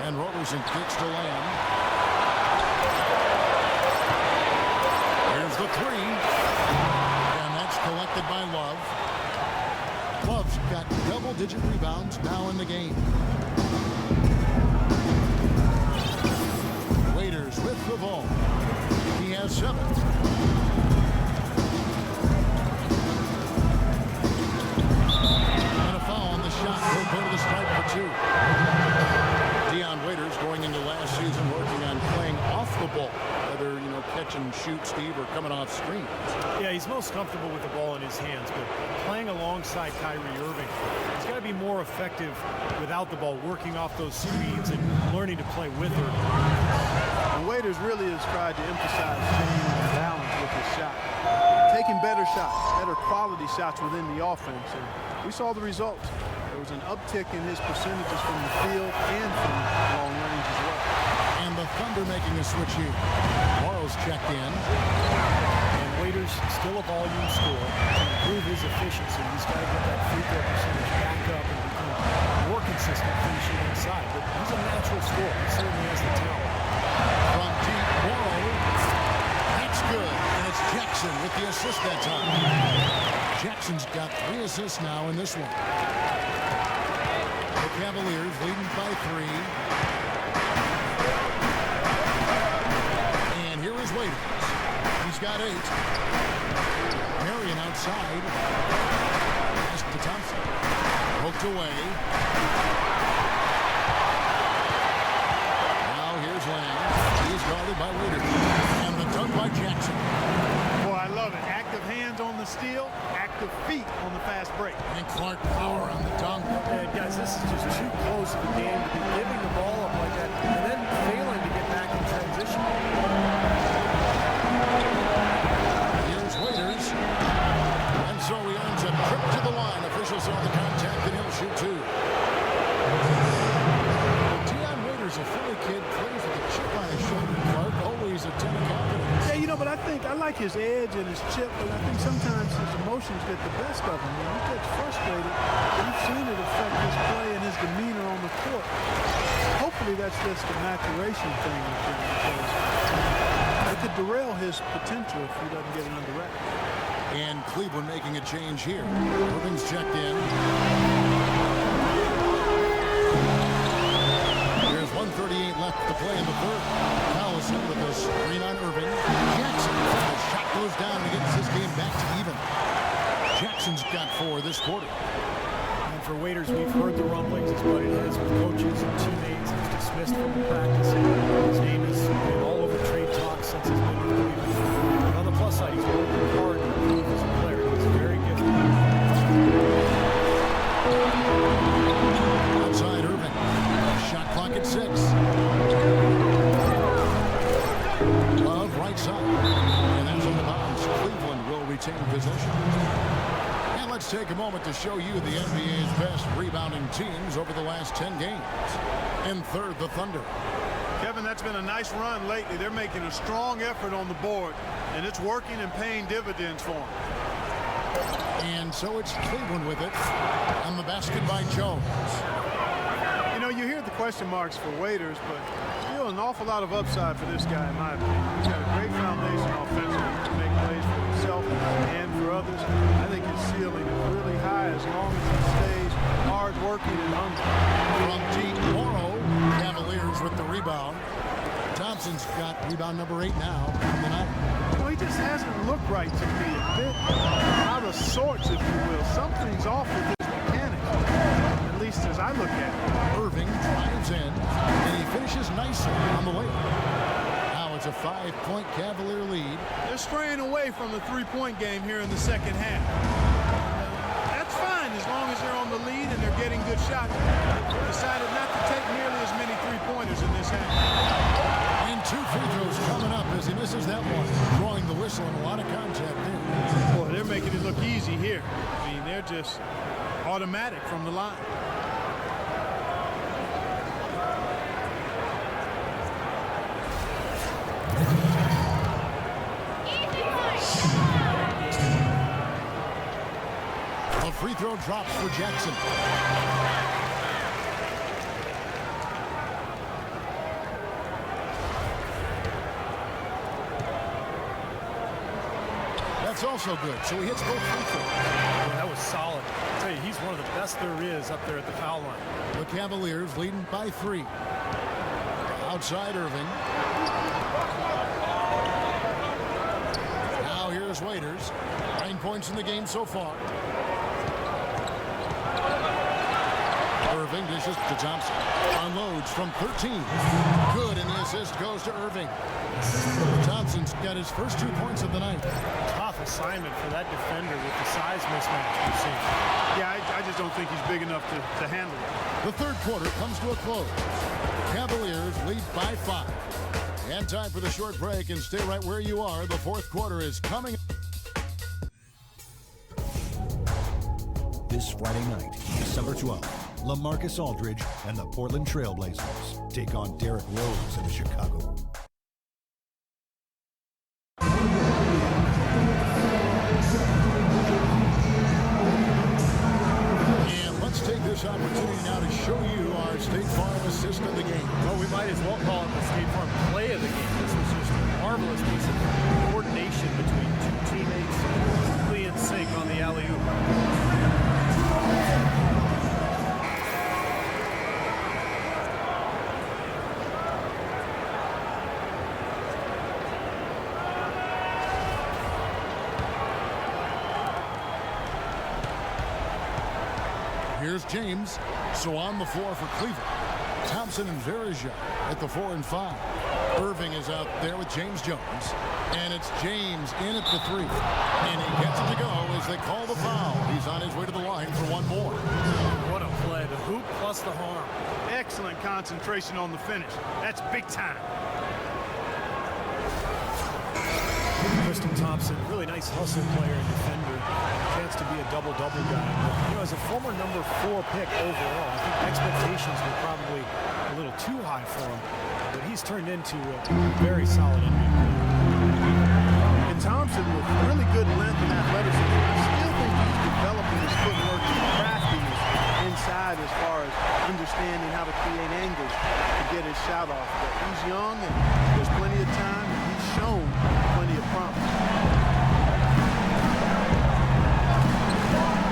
And Roberson kicks to Lamb. Here's the three. And that's collected by Love. Love's got double-digit rebounds now in the game. Waiters with the ball. He has 7. And a foul on the shot. He'll go to the stripe for 2. Dion Waiters going into last season working on playing off the ball. Whether, catch and shoot, Steve, or coming off screen. Yeah, he's most comfortable with the ball in his hands, but playing alongside Kyrie Irving, he's got to be more effective without the ball, working off those screens and learning to play with her. And Waiters really has tried to emphasize change and balance with his shot. Taking better shots, better quality shots within the offense, and we saw the results. There was an uptick in his percentages from the field and from long range as well. And the Thunder making a switch here. Morrow's checked in. And Waiters still a volume scorer. To improve his efficiency, he's got to get that free throw percentage back up and become more consistent finishing inside. But he's a natural scorer. He certainly has the talent. From deep, Morrow. That's good. And it's Jackson with the assist that time. Jackson's got 3 assists now in this one. The Cavaliers leading by 3. Here is Waiters. He's got 8. Marion outside. Pass to Thompson. Poked away. Now here's Lamb. He's guarded by Waiters. And the dunk by Jackson. Boy, I love it. Active hands on the steal, active feet on the fast break. And Clark power on the dunk. Guys, this is just too close to the game to be giving the ball up like that and then failing to get back in transition. Here's Waiters. And so he earns a trip to the line. Officials saw the contact and he'll shoot 2. Dion Waiters, a Philly kid, plays with a chip on his shoulder. Clark always a ton of confidence. Yeah, but I like his edge and his chip, but I think sometimes his emotions get the best of him. When he gets frustrated, you've seen it affect his play and his demeanor on the court. Hopefully that's just a maturation thing with him, because it could derail his potential if he doesn't get it under wraps. And Cleveland making a change here. Irving's checked in. There's 1:38 left to play in the third. Collison with a screen on Irving. Jackson, the shot goes down and gets this game back to even. Jackson's got 4 this quarter. And for Waiters, we've heard the rumblings. He's butted heads with coaches and teammates. He's dismissed from practice. His name has been all over trade talks since he's been with Cleveland. But on the plus side, he's working hard to improve as a player. He's very gifted. Outside Irving. Shot clock at 6. Love right side. And that's on the bounce. Cleveland will retain possession. And let's take a moment to show you the NBA's best rebounding teams over the last 10 games. In third, the Thunder. Kevin, that's been a nice run lately. They're making a strong effort on the board, and it's working and paying dividends for them. And so it's Cleveland with it on the basket by Jones. You know, you hear the question marks for Waiters, but still an awful lot of upside for this guy, in my opinion. He's got a great foundation offensively to make plays for himself and for others. I think his ceiling is really high as long as he stays hard working and hungry. From deep, Morrow, Cavaliers with the rebound. Thompson's got rebound number 8 now on the night. Well, he just hasn't looked right to me. A bit out of sorts, if you will. Something's off with his mechanics, at least as I look at it. Irving drives in, and he finishes nicely on the layup. Now it's a 5-point Cavalier lead. They're straying away from the three-point game here in the second half. That's fine as long as they're on the lead and they're getting good shots. They decided not to take nearly as many three-pointers in this half. And 2 free throws coming up as he misses that one. Drawing the whistle and a lot of contact there. Boy, they're making it look easy here. I mean, they're just automatic from the line. A free throw drops for Jackson. That's also good. So he hits both free throws. Yeah, that was solid. I tell you, he's one of the best there is up there at the foul line. The Cavaliers leading by 3. Outside Irving. Now here's Waiters. 9 points in the game so far. Irving dishes to Thompson. Unloads from 13. Good, and the assist goes to Irving. Thompson's got his first 2 points of the night. Tough assignment for that defender with the size mismatch we've seen. Yeah, I just don't think he's big enough to handle it. The third quarter comes to a close. Cavaliers lead by 5. And time for the short break, and stay right where you are. The fourth quarter is coming. This Friday night, December 12th, LaMarcus Aldridge and the Portland Trail Blazers take on Derrick Rose and the Chicago Bulls. And let's take this opportunity now to show you our State Farm assist of the game. Well, we might as well call it the State Farm play of the game. This was just a marvelous piece of coordination between 2 teammates, completely in sync on the alley-oop. Here's James. So on the floor for Cleveland. Thompson and Varejao at the 4 and 5. Irving is out there with James Jones. And it's James in at the 3. And he gets it to go as they call the foul. He's on his way to the line for one more. What a play. The hoop plus the harm. Excellent concentration on the finish. That's big time. Tristan Thompson, really nice hustle player and defender. Chance to be a double-double guy. But, you know, as a former number 4 pick overall, I think expectations were probably a little too high for him. But he's turned into a very solid NBA player. And Thompson with really good length and athleticism. I still think he's developing his footwork and craftiness inside as far as understanding how to create angles to get his shot off. But he's young and there's plenty of time. And he's shown plenty of promise.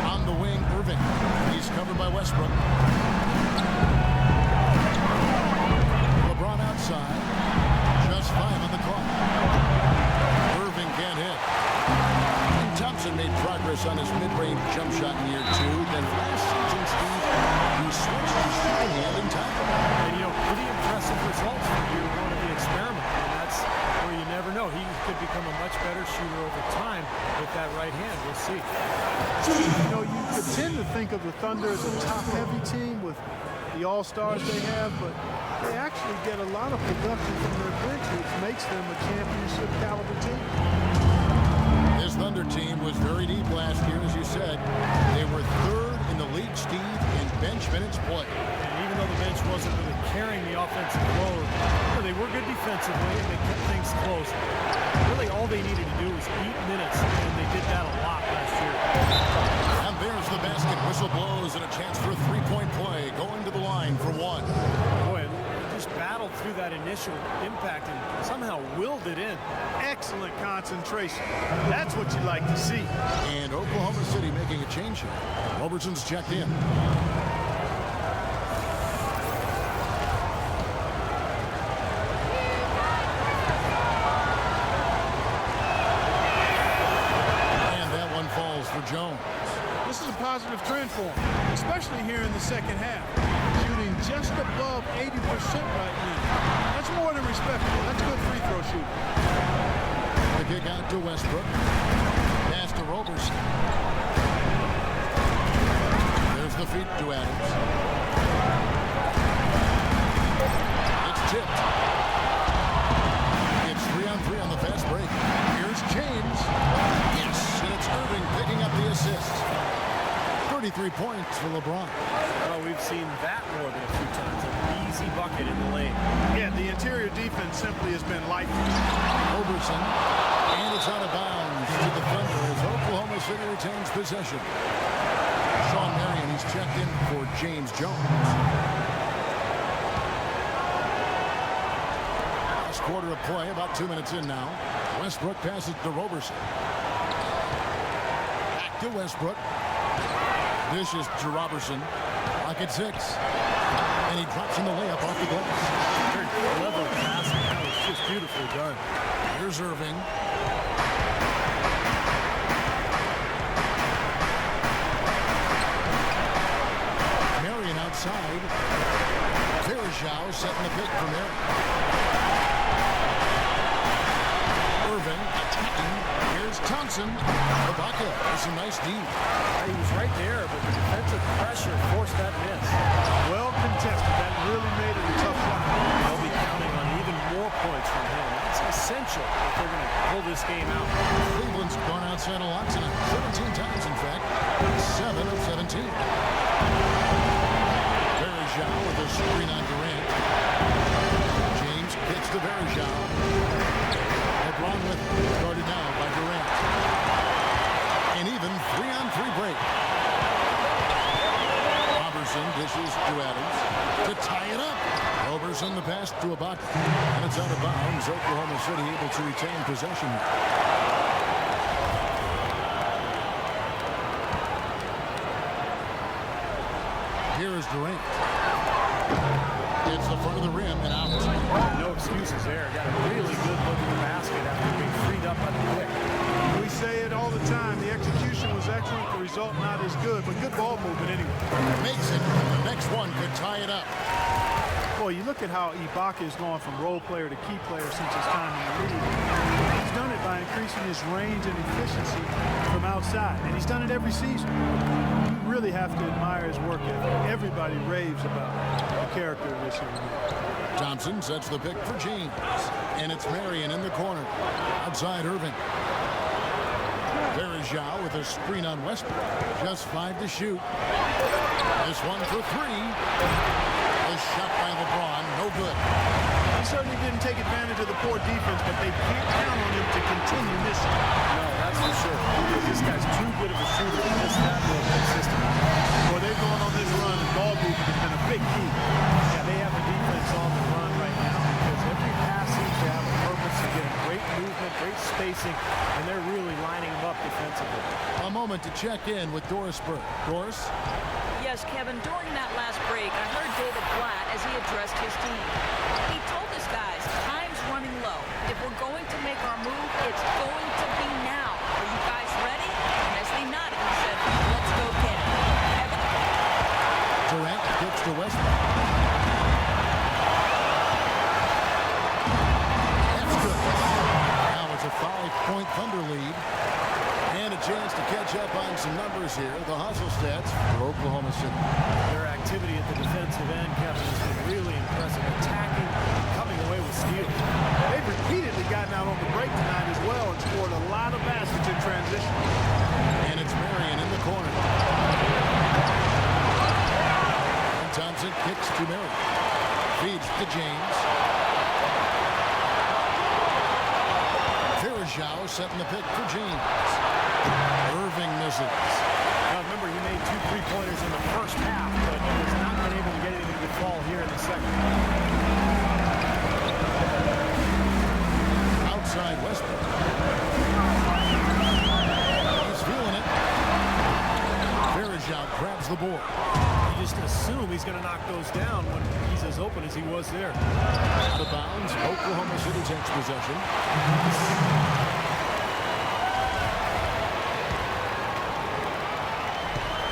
On the wing, Irving. He's covered by Westbrook. LeBron outside. Just 5 on the clock. Irving can't hit. And Thompson made progress on his mid-range jump shot in year 2. Then last season, Steve, he switched to shooting hand in time. And, you know, pretty impressive results for year 1 of the experiment. And that's where you never know. He could become a much better shooter over time with that right hand. We'll see. You know, you could tend to think of the Thunder as a top-heavy team with the all-stars they have, but they actually get a lot of production from their bench, which makes them a championship-caliber team. This Thunder team was very deep last year, as you said. They were 3rd in the league, Steve, in bench minutes played. And even though the bench wasn't really carrying the offensive load, they were good defensively, and they kept things close. Really, all they needed to do was eat minutes, and they did that a lot last year. And there's the basket. Whistle blows and a chance for a three-point play. Going to the line for one. Boy, just battled through that initial impact and somehow willed it in. Excellent concentration. That's what you like to see. And Oklahoma City making a change here. Roberson's checked in. And that one falls for Jones. This is a positive trend for him, especially here in the second half. Shooting just above 80% right now. That's more than respectable. That's good free throw shooting. The kick out to Westbrook. Pass to Roberson. There's the feed to Adams. It's tipped. It's 3-on-3 on the fast break. Here's James. Yes, and it's Irving picking up the assist. 33 points for LeBron. Well, we've seen that more than a few times. An easy bucket in the lane. Yeah, the interior defense simply has been lifeless. Roberson, and it's out of bounds to the Thunder as Oklahoma City retains possession. Marion, he's checked in for James Jones. Last quarter of play, about 2 minutes in now. Westbrook passes to Roberson. Back to Westbrook. Dishes to Roberson. Lock at 6. And he drops in the layup off the glass. Very clever passing. That was just beautifully done. Here's Irving. Marion outside. Varejao setting the pick for Marion. Irving attacking. Here's Thompson. Ibaka with some nice D. He was right there, but the defensive pressure forced that miss. Well contested. That really made it a tough shot. They'll be counting on even more points from him. It's essential if they're going to pull this game out. Cleveland's gone outside a lot tonight. 17 times, in fact. 7 of 17. Varejao with a screen on Durant. James kicks to Varejao. LeBron with it. Guarded now by Durant. An even 3-on-3 break. Roberson dishes to Adams to tie it up. Roberson the pass to Ibaka. And it's out of bounds. Oklahoma City able to retain possession. Here is Durant. It's the front of the rim and out. No excuses there. Got a really good look at the basket after being freed up by the quick. We say it all the time. The execution was excellent. The result not as good, but good ball movement anyway. Makes it. The next one could tie it up. Boy, you look at how Ibaka has gone from role player to key player since his time in the league. He's done it by increasing his range and efficiency from outside, and he's done it every season. You really have to admire his work ethic. Everybody raves about the character of this young man. Thompson sets the pick for James. And it's Marion in the corner. Outside Irving. Varejao with a screen on Westbrook. Just 5 to shoot. This one for 3. A shot by LeBron. No good. He certainly didn't take advantage of the poor defense, but they can't count on him to continue missing. No, that's for sure. Because this guy's too good of a shooter to miss that look consistently. Well, they're going on this run, and ball movement has been a big key. Yeah, they have the defense on the run right now because every pass seems to have a purpose. They're getting great movement, great spacing, and they're really lining them up defensively. A moment to check in with Doris Burke. Doris? Yes, Kevin, during that last break, I heard David Blatt as he addressed his team. He told his guys, time's running low. If we're going to make our move, it's going to be now. Are you guys ready? And as they nodded, he said, let's go, Ken. Kevin? Durant gets to Westbrook. That's good. Now it's a 5-point Thunder lead. And a chance to catch up on some numbers here. The hustle stats for Oklahoma City. Their activity at the defensive end, Kevin, has been really impressive. Attacking, coming away with steals. They've repeatedly gotten out on the break tonight as well and scored a lot of baskets in transition. And it's Marion in the corner. And Thompson kicks to Marion. Feeds to James. Varejao setting the pick for James. Irving misses. Now remember, he made 2 3-pointers in the first half, but has not been able to get anything to fall here in the second. Outside Westbrook. He's feeling it. Varejao grabs the board. You just assume he's going to knock those down when he's as open as he was there. Out of bounds. Oklahoma City takes possession.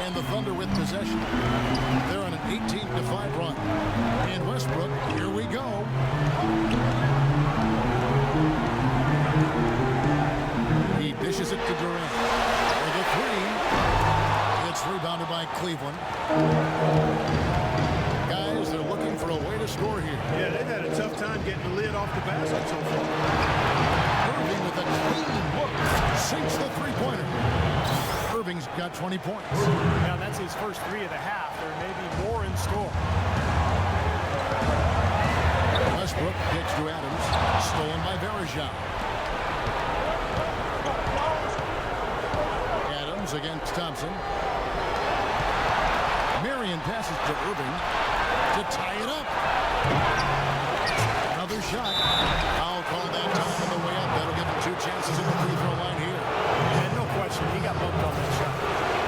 And the Thunder with possession. They're on an 18-5 run. And Westbrook, here we go. He dishes it to Durant. For the 3. It's rebounded by Cleveland. Guys, they're looking for a way to score here. Yeah, they've had a tough time getting the lid off the basket so far. Irving with a clean look. Sinks the three-pointer. Irving's got 20 points. Now that's his first 3 of the half. There may be more in store. Westbrook gets to Adams. Stolen by Varejao. Adams against Thompson. Marion passes to Irving to tie it up. Another shot. Foul called that time on the way up. That'll give him 2 chances at the free throw line here. And no question, he got bumped on that shot.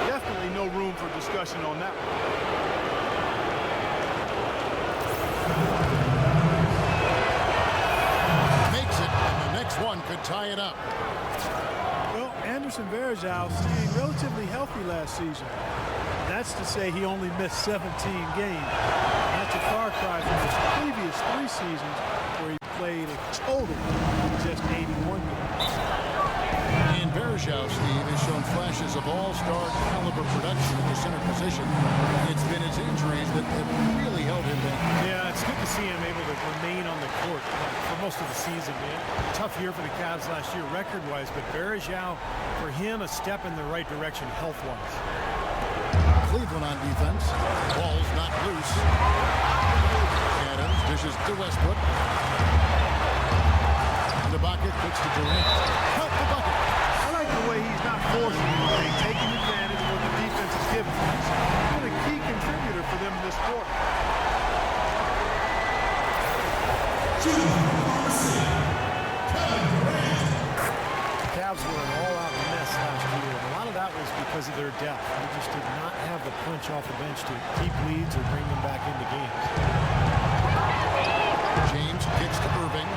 Definitely no room for discussion on that one. Makes it, and the next one could tie it up. Well, Varejao staying relatively healthy last season. That's to say he only missed 17 games. That's a far cry from his previous 3 seasons where he played a total of just 81 games. And Varejao, Steve, has shown flashes of all-star caliber production at the center position. It's been his injuries that have really held him back. Yeah, it's good to see him able to remain on the court for most of the season, man. Tough year for the Cavs last year record-wise, but Varejao, for him, a step in the right direction health-wise. Cleveland on defense. Ball's not loose. Adams dishes to Westbrook. Ibaka kicks to Durant. Cut the bucket. I like the way he's not forcing anything, taking advantage of what the defense is giving. He's been a key contributor for them in this quarter. The Cavs were an all-out mess last year, and a lot of that was because of their depth. They just did not have the punch off the bench to keep leads or bring them back into games. James kicks to Irving.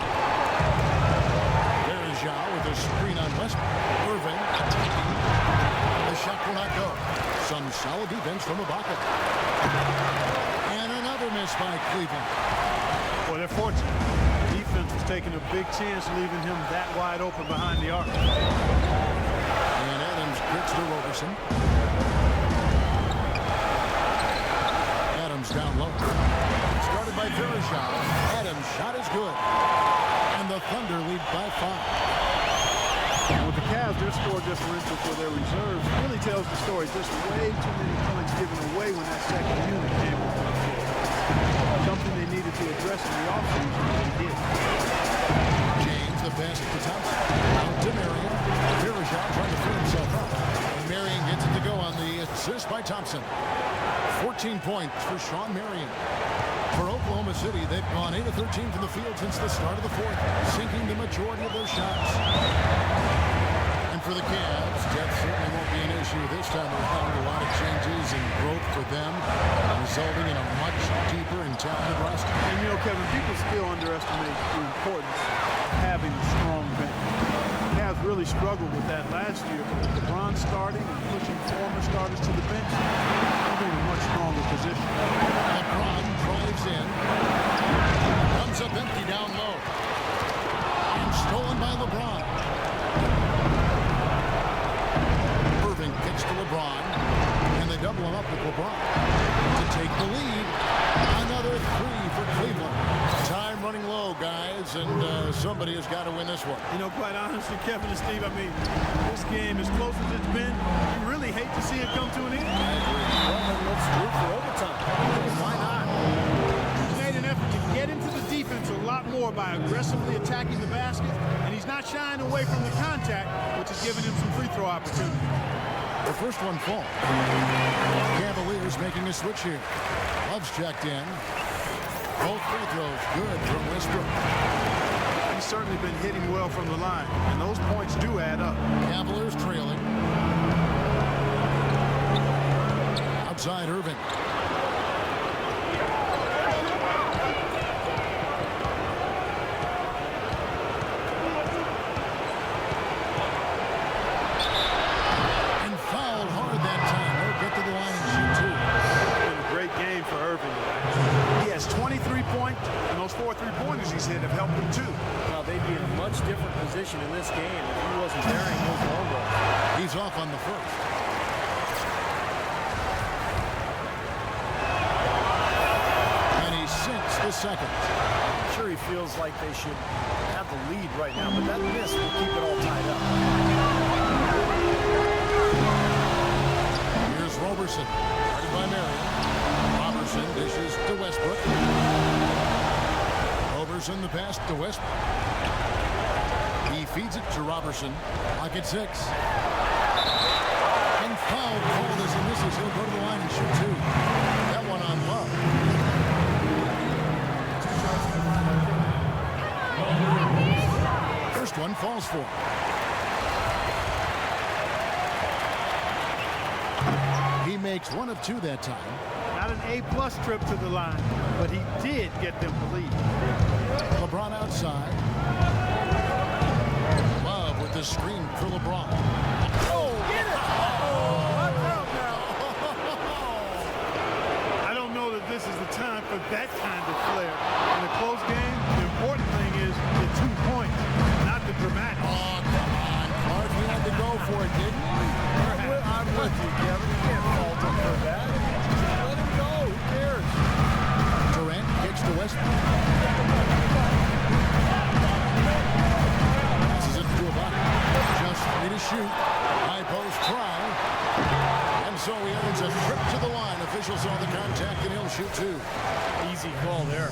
Varejao with a screen on Westbrook. Irving attacking. The shot will not go. Some solid defense from Ibaka. And another miss by Cleveland. Boy, they're fortunate. The defense was taking a big chance leaving him that wide open behind the arc. And Adams kicks to Roberson. Adams down low. Started by Varejao. Adams' shot is good. And the Thunder lead by 5. And with the Cavs, their score differential for their reserves really tells the story. Just way too many points given away when that second unit came on the field. Something they needed to address in the offseason, and they did. James, the pass to Thompson. Out to Marion. Varejao trying to free himself up. And Marion gets it to go on the assist by Thompson. 14 points for Sean Marion. For Oklahoma City, they've gone 8 of 13 from the field since the start of the 4th, sinking the majority of their shots. And for the Cavs, depth certainly won't be an issue this time around. A lot of changes and growth for them, resulting in a much deeper and talented roster. And you know, Kevin, people still underestimate the importance of having a strong bench. The Cavs really struggled with that last year, but with LeBron starting and pushing former starters to the bench, they're in a much stronger position. LeBron drives in, comes up empty down low, and stolen by LeBron. Irving kicks to LeBron, and they double him up with LeBron to take the lead. Another 3 for Cleveland. Time running low, guys, and somebody has got to win this one. You know, quite honestly, Kevin and Steve, I mean, this game, as close as it's been, you really hate to see it come to an end. I agree. Well, let's root for overtime. Why not? He made an effort to get into the defense a lot more by aggressively attacking the basket, and he's not shying away from the contact, which is giving him some free throw opportunity. The first one falls. Cavaliers making a switch here. Love's checked in. Both free throws good from Westbrook. He's certainly been hitting well from the line, and those points do add up. Cavaliers trailing. Outside Irving. And fouled hard that time. They'll get to the line and shoot two. It's been a great game for Irving. He has 23 points, and those 4 3-pointers he's hit have helped him too. Well, they'd be in a much different position in this game if he wasn't burying those long balls. He's off on the first. And he sinks the second. I'm sure he feels like they should have the lead right now, but that miss will keep it all tied up. Here's Roberson, guarded by Marion. Roberson dishes to Westbrook. Roberson the pass to Westbrook. He feeds it to Roberson. Lock at 6. And foul called as he misses. He'll go to the line and shoot two. That one on Love. First one falls for him. He makes 1 of 2 that time. Not an A-plus trip to the line, but he did get them the lead. LeBron outside. Love with the screen for LeBron. Oh, get it! Watch out now. I don't know that this is the time for that kind of flair. In a close game, the important thing is the 2 points, not the dramatic. Oh, come on, Clark. He had to go for it, didn't he? I'm with you, Kevin. You can't fault him for that. Let him go. Who cares? Durant kicks to Westbrook. Passes it to Ibaka. Just 3 to shoot. High post try. And so he earns a trip to the line. Officials saw the contact and he'll shoot 2. Easy call there.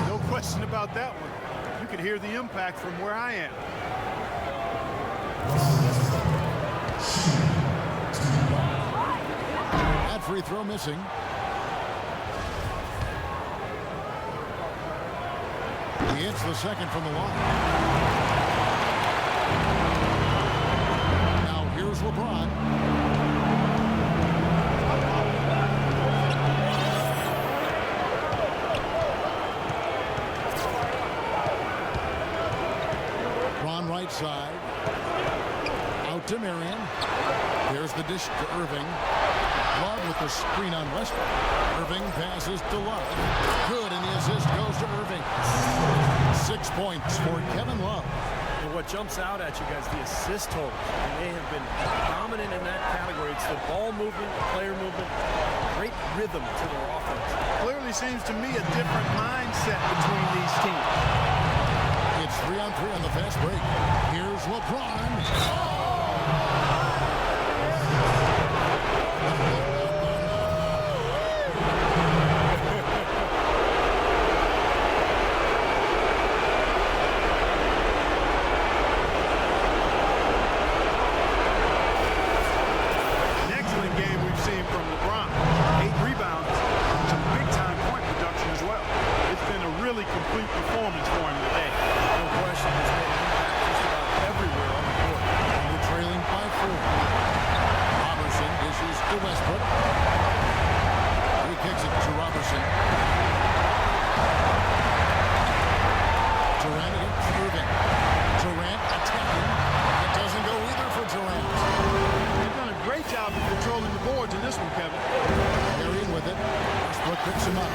No question about that one. You could hear the impact from where I am. That free throw missing. He hits the second from the line. Now here's LeBron. Ron right side. Out to Marion. There's the dish to Irving. Love with the screen on Westbrook. Irving passes to Love. Good, and the assist goes to Irving. 6 points for Kevin Love. And what jumps out at you guys, the assist total. And they have been dominant in that category. It's the ball movement, player movement, great rhythm to their offense. Clearly seems to me a different mindset between these teams. It's 3-on-3 on the fast break. Here's LeBron. An excellent game we've seen from LeBron. 8 rebounds, some big-time point production as well. It's been a really complete performance for him today. No question, he's made an impact just about everywhere on the court. And we're trailing by 4. Roberson dishes to Westbrook. He kicks it to Roberson. Durant against Irving. Durant attacking. It doesn't go either for Durant. They've done a great job of controlling the boards in this one, Kevin. Marion with it. Westbrook picks him up.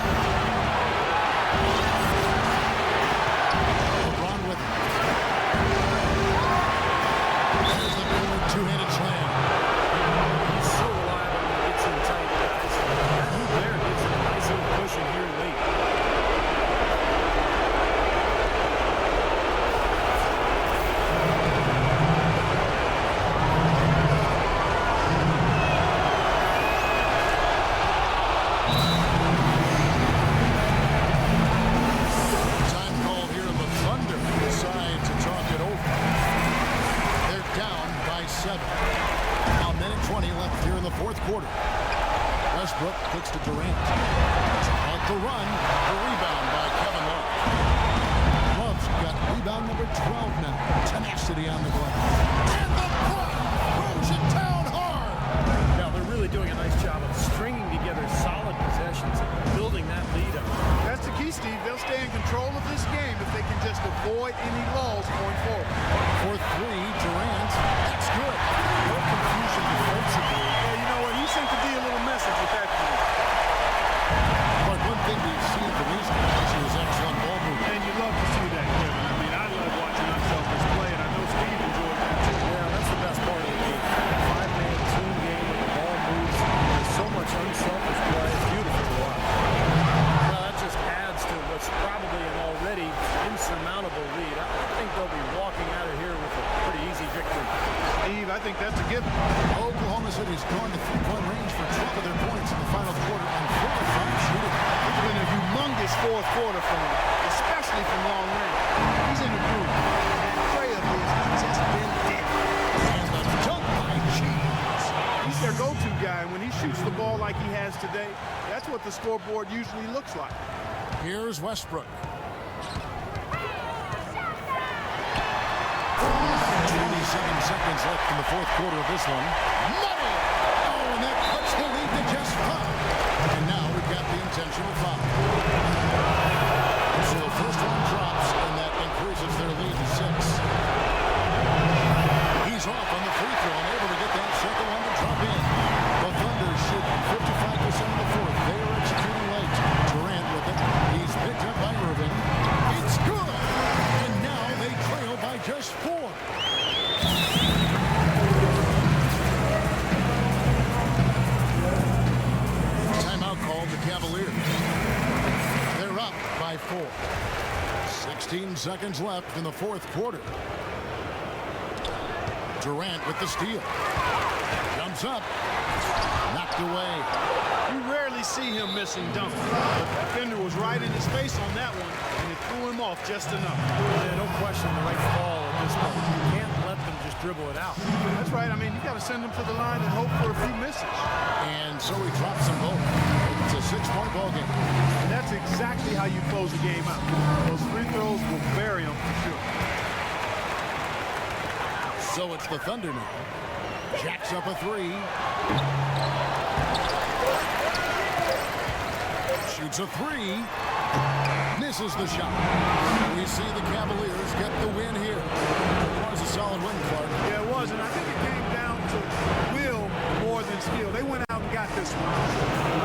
control of this game if they can just avoid any lulls going forward. For three, Durant. That's good. No confusion defensively. Yeah, you know what? He sent the D a little message with that three. But one thing we've seen from these guys is excellent ball movement. And you love to see that, Kevin. I mean, I love watching unselfish play, and I know Steve enjoyed that too. Yeah, that's the best part of the game. Five-man team game where the ball moves. There's so much unselfish play. It's beautiful to watch. Well, that just adds to what's probably an already insurmountable lead. I think they'll be walking out of here with a pretty easy victory. Steve, I think that's a given. Oklahoma City's gone to three-point range for 12 of their points in the final quarter on 4 of 5 shooting. It's been a humongous fourth quarter for him, especially from long range. He's in the groove. That tray of his has just been dead. And the dunk by Cheese. He's their go-to guy. When he shoots the ball like he has today, that's what the scoreboard usually looks like. Here's Westbrook. 27 seconds left in the fourth quarter of this one. Money! Oh, and that cuts the lead to just 5. And now we've got the intentional foul. So the first one drops, and that increases their lead to 6. He's off on the free throw, unable to get that second one to drop in. The Thunder shoot 55% of the fourth. They are executing late. Durant with it. He's picked up by Irving. It's good! And now they trail by just 4. Timeout called the Cavaliers. They're up by 4. 16 seconds left in the fourth quarter. Durant with the steal. Jumps up. Knocked away. You rarely see him missing dunks. The defender was right in his face on that one, and it threw him off just enough. Yeah, no question the right call at this point. You can't let them just dribble it out. That's right. I mean, you got to send them to the line and hope for a few misses. And so he drops them both. It's a 6-point ball game. And that's exactly how you close a game out. Those free throws will bury them for sure. So it's the Thunder now. Jacks up a 3. Shoots a 3. Misses the shot. We see the Cavaliers get the win here. It was a solid win, Clark. Yeah, it was, and I think it came down to will more than skill. They went out and got this one.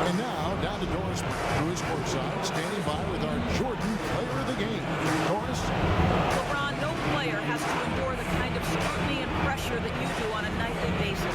And now down to Doris Burke, who is courtside, standing by with our Jordan player of the game. Doris? LeBron, no player has to endure the kind of scrutiny and pressure that you do on a nightly basis.